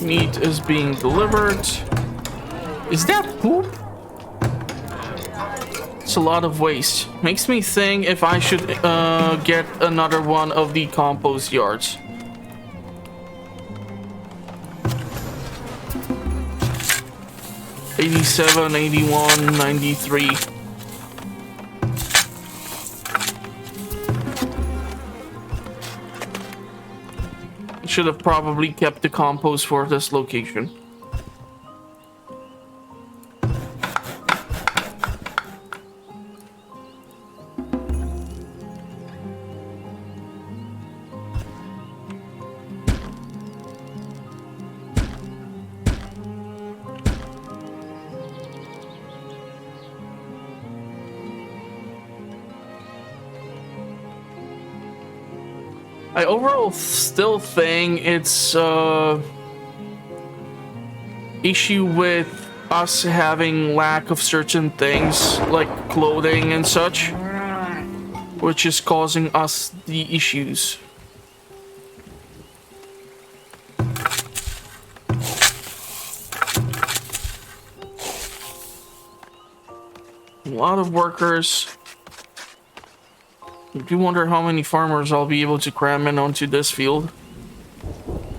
Meat is being delivered. Is that poop? It's a lot of waste. Makes me think if I should get another one of the compost yards. '87, '81, '93. Should have probably kept the compost for this location. I overall still think it's issue with us having lack of certain things like clothing and such, which is causing us the issues. A lot of workers. I do wonder how many farmers I'll be able to cram in onto this field.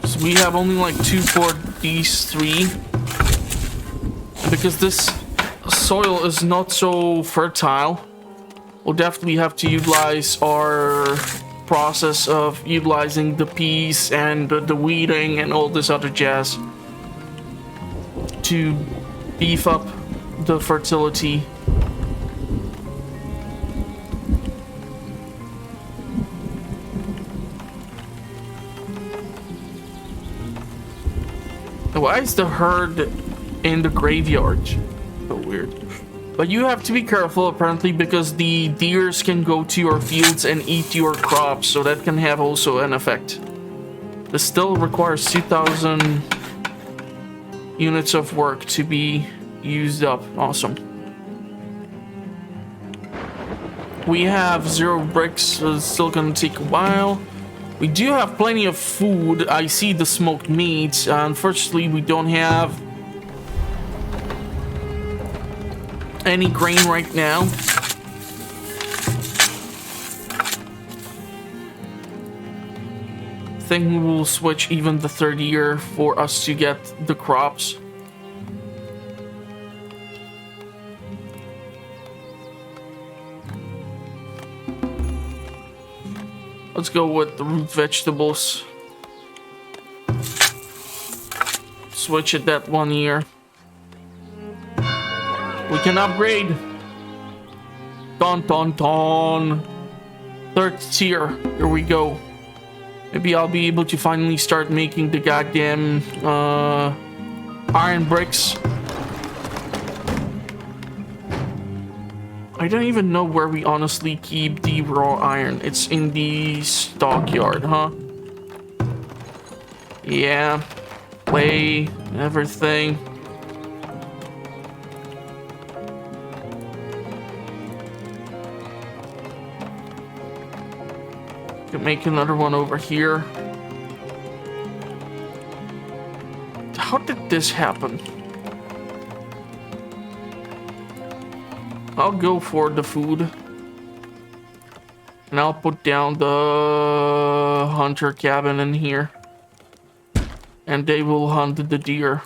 So we have only like 2 for these 3. Because this soil is not so fertile, we'll definitely have to utilize our process of utilizing the peas and the weeding and all this other jazz to beef up the fertility. Why is the herd in the graveyard? So weird. But you have to be careful apparently because the deers can go to your fields and eat your crops, so that can have also an effect. This still requires 2,000 units of work to be used up. Awesome. We have 0 bricks, so it's still gonna take a while. We do have plenty of food. I see the smoked meat. Unfortunately, we don't have any grain right now. I think we will switch even the 3rd year for us to get the crops. Let's go with the root vegetables. Switch it that 1 year. We can upgrade. Dun dun dun. 3rd tier. Here we go. Maybe I'll be able to finally start making the goddamn iron bricks. I don't even know where we honestly keep the raw iron. It's in the stockyard, huh? Yeah. Clay, everything. Can make another one over here. How did this happen? I'll go for the food. And I'll put down the hunter cabin in here. And they will hunt the deer.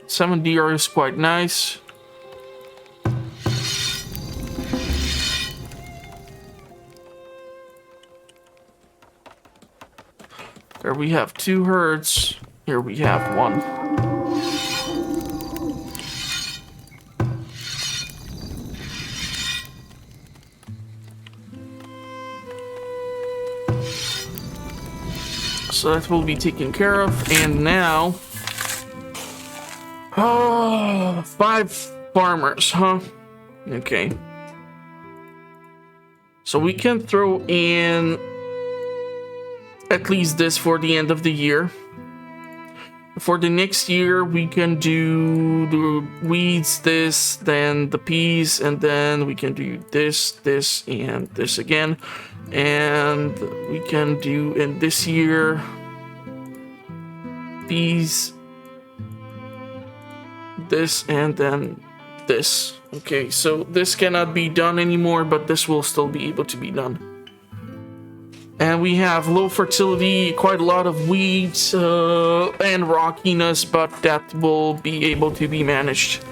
7 deer is quite nice. There we have 2 herds. Here we have 1. So that will be taken care of. And now... 5 farmers, huh? Okay. So we can throw in... at least this for the end of the year. For the next year, we can do the weeds, this, then the peas, and then we can do this, this, and this again. And we can do in this year peas, this, and then this. Okay, so this cannot be done anymore, but this will still be able to be done. And we have low fertility, quite a lot of weeds and rockiness, but that will be able to be managed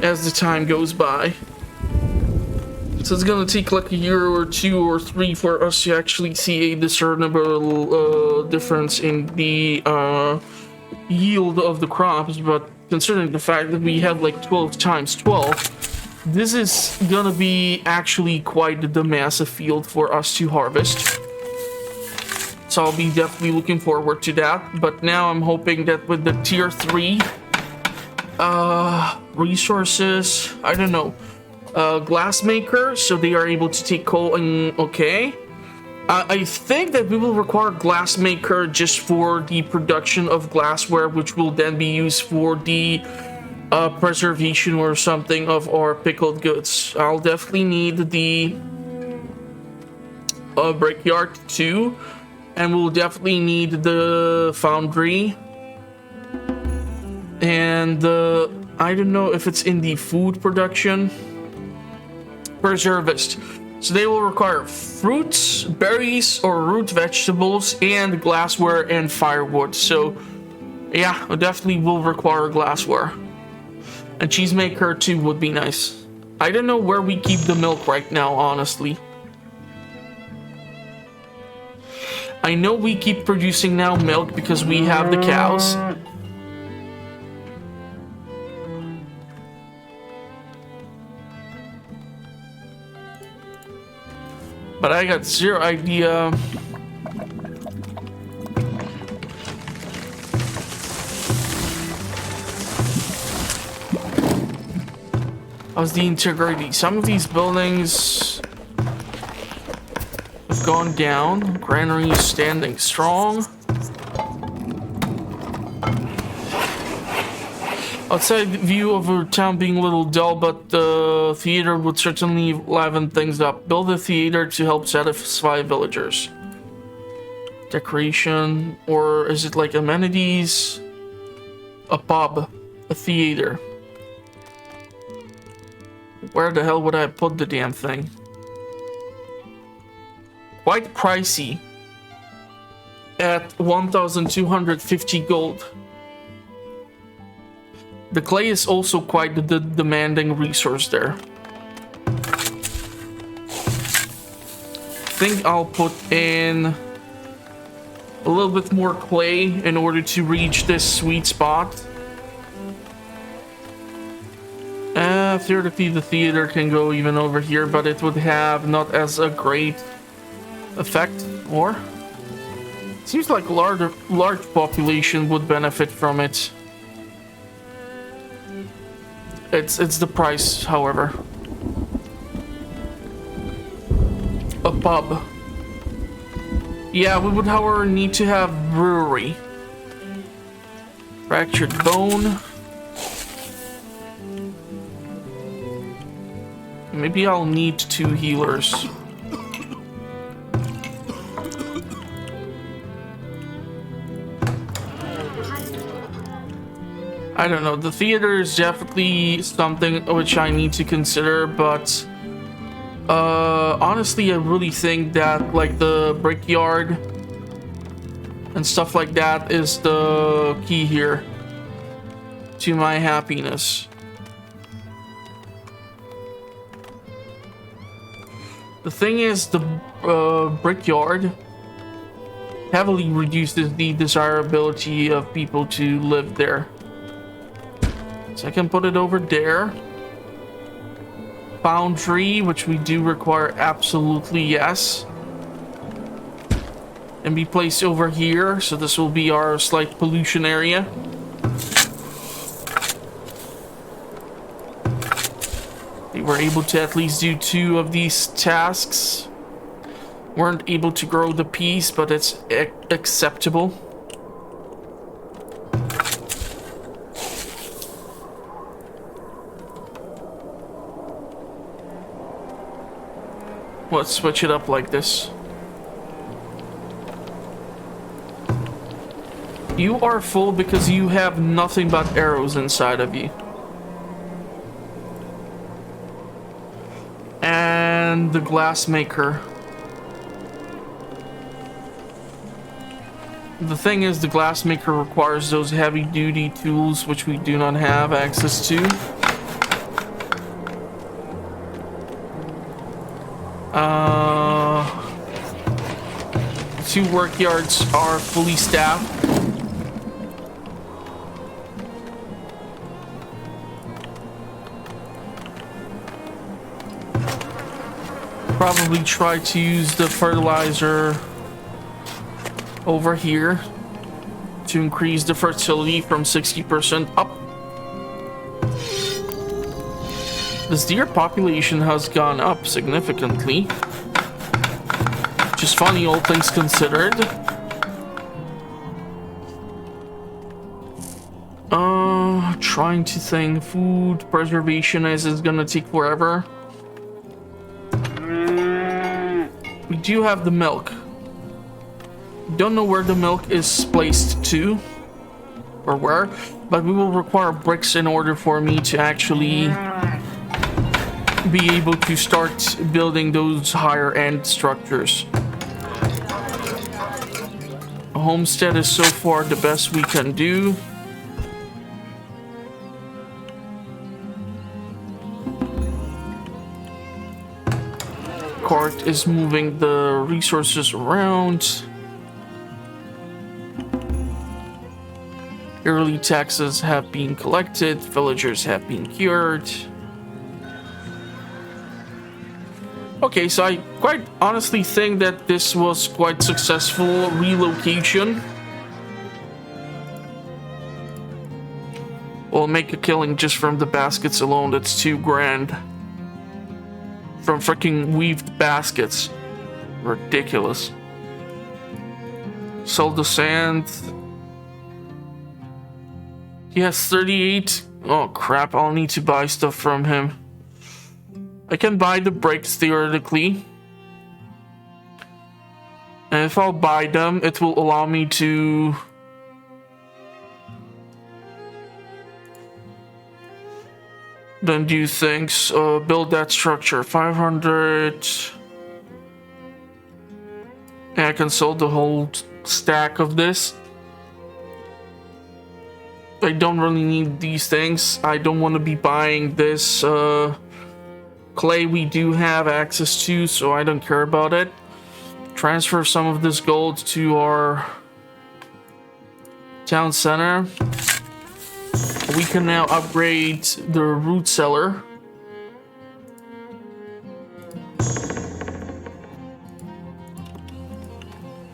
as the time goes by. So it's gonna take like a year or 2 or 3 for us to actually see a discernible difference in the yield of the crops, but considering the fact that we have like 12 times 12, this is gonna be actually quite the massive field for us to harvest. So I'll be definitely looking forward to that. But now I'm hoping that with the tier 3 resources, I don't know, glass maker, so they are able to take coal and okay. I think that we will require glass maker just for the production of glassware, which will then be used for the preservation or something of our pickled goods. I'll definitely need the brickyard too. And we'll definitely need the foundry. And I don't know if it's in the food production. Preservist. So they will require fruits, berries, or root vegetables, and glassware and firewood. So yeah, it definitely will require glassware. And cheesemaker too would be nice. I don't know where we keep the milk right now, honestly. I know we keep producing now milk because we have the cows. But I got zero idea How's the integrity? Some of these buildings have gone down. Granary is standing strong. Outside view of our town being a little dull, but the theater would certainly liven things up. Build a theater to help satisfy villagers. Decoration, or is it like amenities? A pub, a theater. Where the hell would I put the damn thing? Quite pricey. At 1,250 gold. The clay is also quite the demanding resource there. I think I'll put in a little bit more clay in order to reach this sweet spot. Theoretically, the theater can go even over here, but it would have not as a great effect. Or seems like large population would benefit from it. It's the price, however. A pub. Yeah, we would, however, need to have brewery. Fractured bone. Maybe I'll need 2 healers. I don't know, the theater is definitely something which I need to consider, but honestly, I really think that like the brickyard and stuff like that is the key here to my happiness. The thing is, the brickyard heavily reduces the desirability of people to live there. So I can put it over there. Foundry, which we do require, absolutely yes. And be placed over here, so this will be our slight pollution area. We were able to at least do 2 of these tasks. Weren't able to grow the piece, but it's acceptable. Let's switch it up like this. You are full because you have nothing but arrows inside of you. And the glass maker. The thing is, the glass maker requires those heavy duty tools which we do not have access to. 2 work yards are fully staffed. Probably try to use the fertilizer over here to increase the fertility from 60% up. This deer population has gone up significantly. Which is funny, all things considered. Trying to think. Food preservation is gonna take forever. We do have the milk. Don't know where the milk is placed to, or where, but we will require bricks in order for me to actually be able to start building those higher end structures. A homestead is so far the best we can do. Cart is moving the resources around. Early taxes have been collected, villagers have been cured. Okay, so I quite honestly think that this was quite successful relocation. We'll make a killing just from the baskets alone. That's 2 grand. From freaking weaved baskets. Ridiculous. Sell the sand. He has 38. Oh crap, I'll need to buy stuff from him. I can buy the bricks theoretically. And if I'll buy them, it will allow me to... then do things. Build that structure. 500... and I can sell the whole stack of this. I don't really need these things. I don't want to be buying this clay we do have access to, so I don't care about it. Transfer some of this gold to our town center. We can now upgrade the root cellar.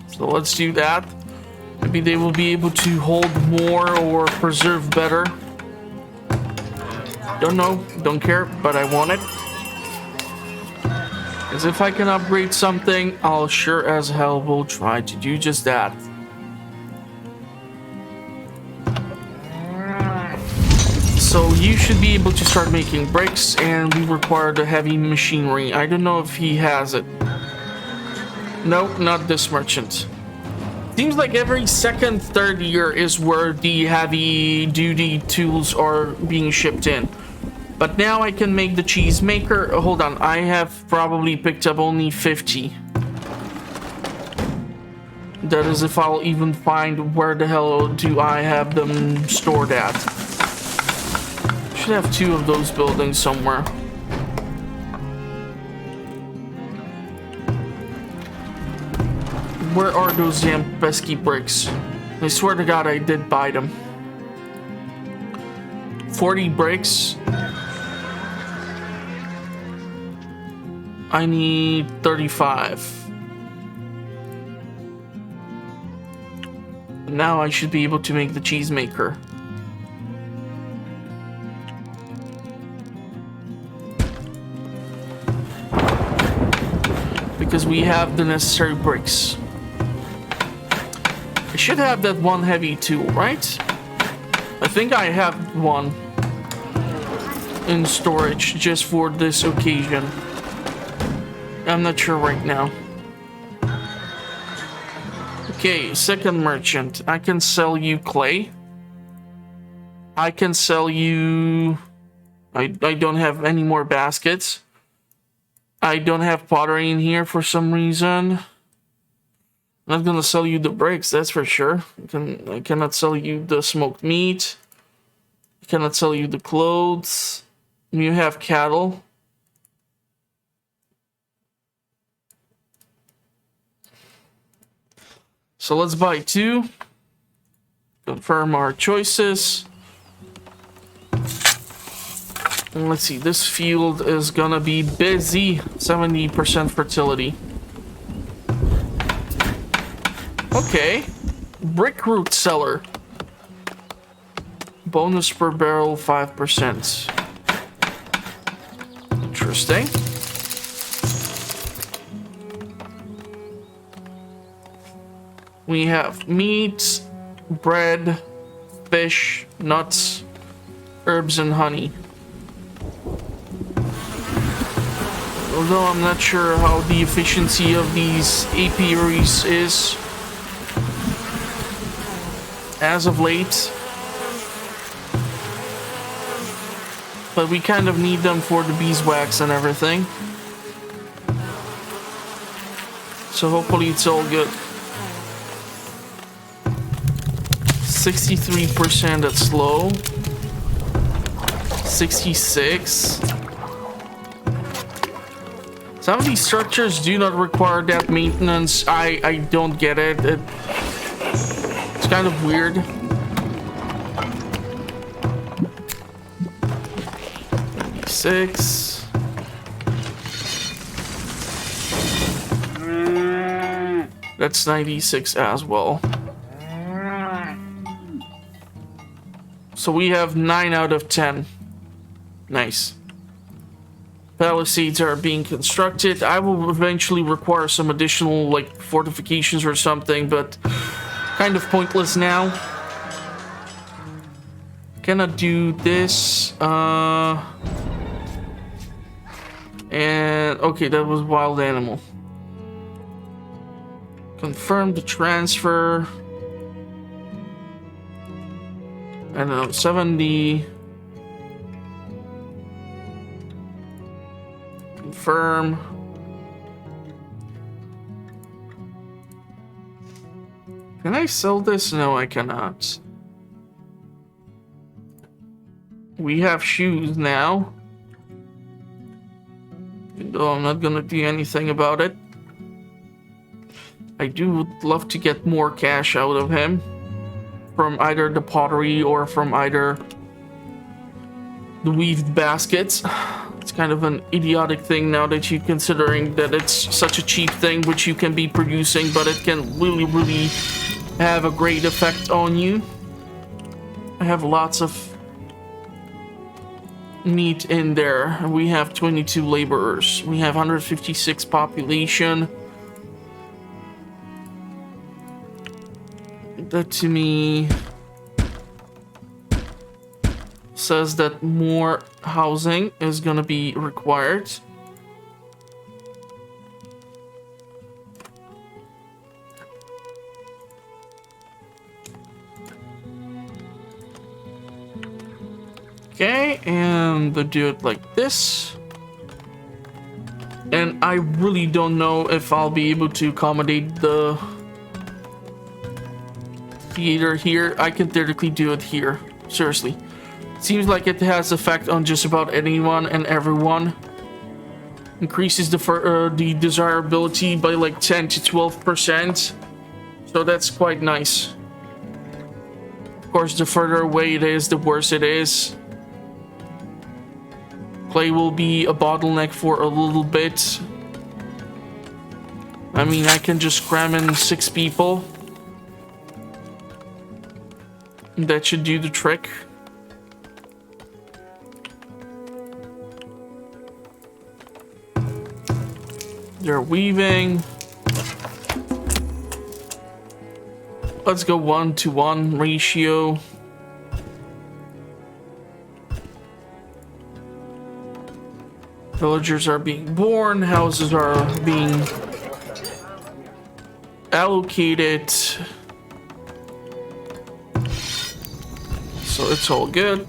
So let's do that. Maybe they will be able to hold more or preserve better. Don't know, don't care, but I want it. Because if I can upgrade something, I'll sure as hell will try to do just that. So you should be able to start making bricks, and we require the heavy machinery. I don't know if he has it. Nope, not this merchant. Seems like every second, third year is where the heavy duty tools are being shipped in. But now I can make the cheese maker. Hold on, I have probably picked up only 50. That is if I'll even find where the hell do I have them stored at. Should have 2 of those buildings somewhere. Where are those damn pesky bricks? I swear to God I did buy them. 40 bricks. I need 35. Now I should be able to make the cheese maker. Because we have the necessary bricks. I should have that one heavy tool, right? I think I have one in storage just for this occasion. I'm not sure right now. Okay, second merchant. I can sell you clay. I can sell you... I don't have any more baskets. I don't have pottery in here for some reason. I'm not gonna sell you the bricks, that's for sure. I cannot sell you the smoked meat. I cannot sell you the clothes. You have cattle. So let's buy 2. Confirm our choices. And let's see, this field is gonna be busy. 70% fertility. Okay. Brick root cellar. Bonus per barrel 5%. Interesting. We have meat, bread, fish, nuts, herbs, and honey. Although I'm not sure how the efficiency of these apiaries is as of late. But we kind of need them for the beeswax and everything. So hopefully it's all good. 63%, that's low. 66. Some of these structures do not require that maintenance. I don't get it. It's kind of weird. Six. That's 96 as well. So we have 9 out of 10. Nice. Palisades are being constructed. I will eventually require some additional, like, fortifications or something, but kind of pointless now. Can I do this? And okay, that was wild animal. Confirm the transfer. I don't know, 70. Confirm. Can I sell this? No, I cannot. We have shoes now. Though I'm not gonna do anything about it. I do love to get more cash out of him. From either the pottery or from either the weaved baskets. It's kind of an idiotic thing now that you're considering that it's such a cheap thing which you can be producing, but it can really, really have a great effect on you. I have lots of meat in there. We have 22 laborers. We have 156 population. That to me says that more housing is gonna be required. Okay, and they do it like this. And I really don't know if I'll be able to accommodate the theater here. I can theoretically do it here. Seriously. Seems like it has effect on just about anyone and everyone. Increases the desirability by like 10 to 12%. So that's quite nice. Of course, the further away it is, the worse it is. Clay will be a bottleneck for a little bit. I mean, I can just cram in 6 people. That should do the trick. They're weaving. Let's go 1-to-1 ratio. Villagers are being born. Houses are being allocated. So it's all good.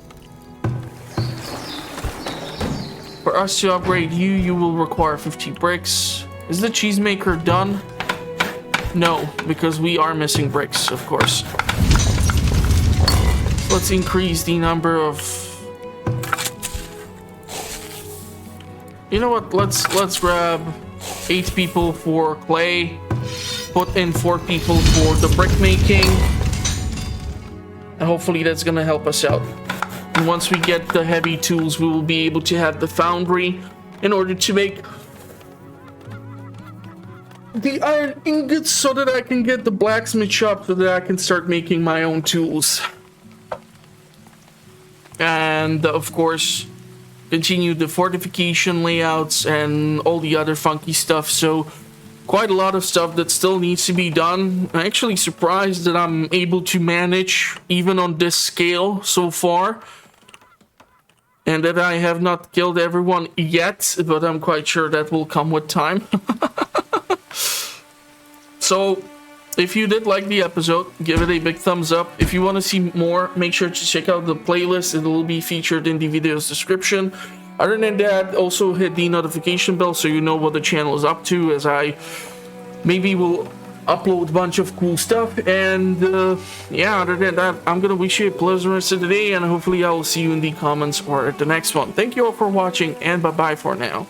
For us to upgrade you, you will require 50 bricks. Is the cheesemaker done? No, because we are missing bricks, of course. Let's increase the number of... You know what? Let's grab 8 people for clay. Put in 4 people for the brick making. And hopefully that's gonna help us out. And once we get the heavy tools, we will be able to have the foundry in order to make the iron ingots so that I can get the blacksmith shop so that I can start making my own tools. And of course, continue the fortification layouts and all the other funky stuff. So quite a lot of stuff that still needs to be done. I'm actually surprised that I'm able to manage even on this scale so far. And that I have not killed everyone yet, but I'm quite sure that will come with time. So, if you did like the episode, give it a big thumbs up. If you want to see more, make sure to check out the playlist. It will be featured in the video's description. Other than that, also hit the notification bell so you know what the channel is up to, as I maybe will upload a bunch of cool stuff. And yeah, other than that, I'm gonna wish you a pleasant rest of the day, and hopefully I will see you in the comments or at the next one. Thank you all for watching, and bye bye for now.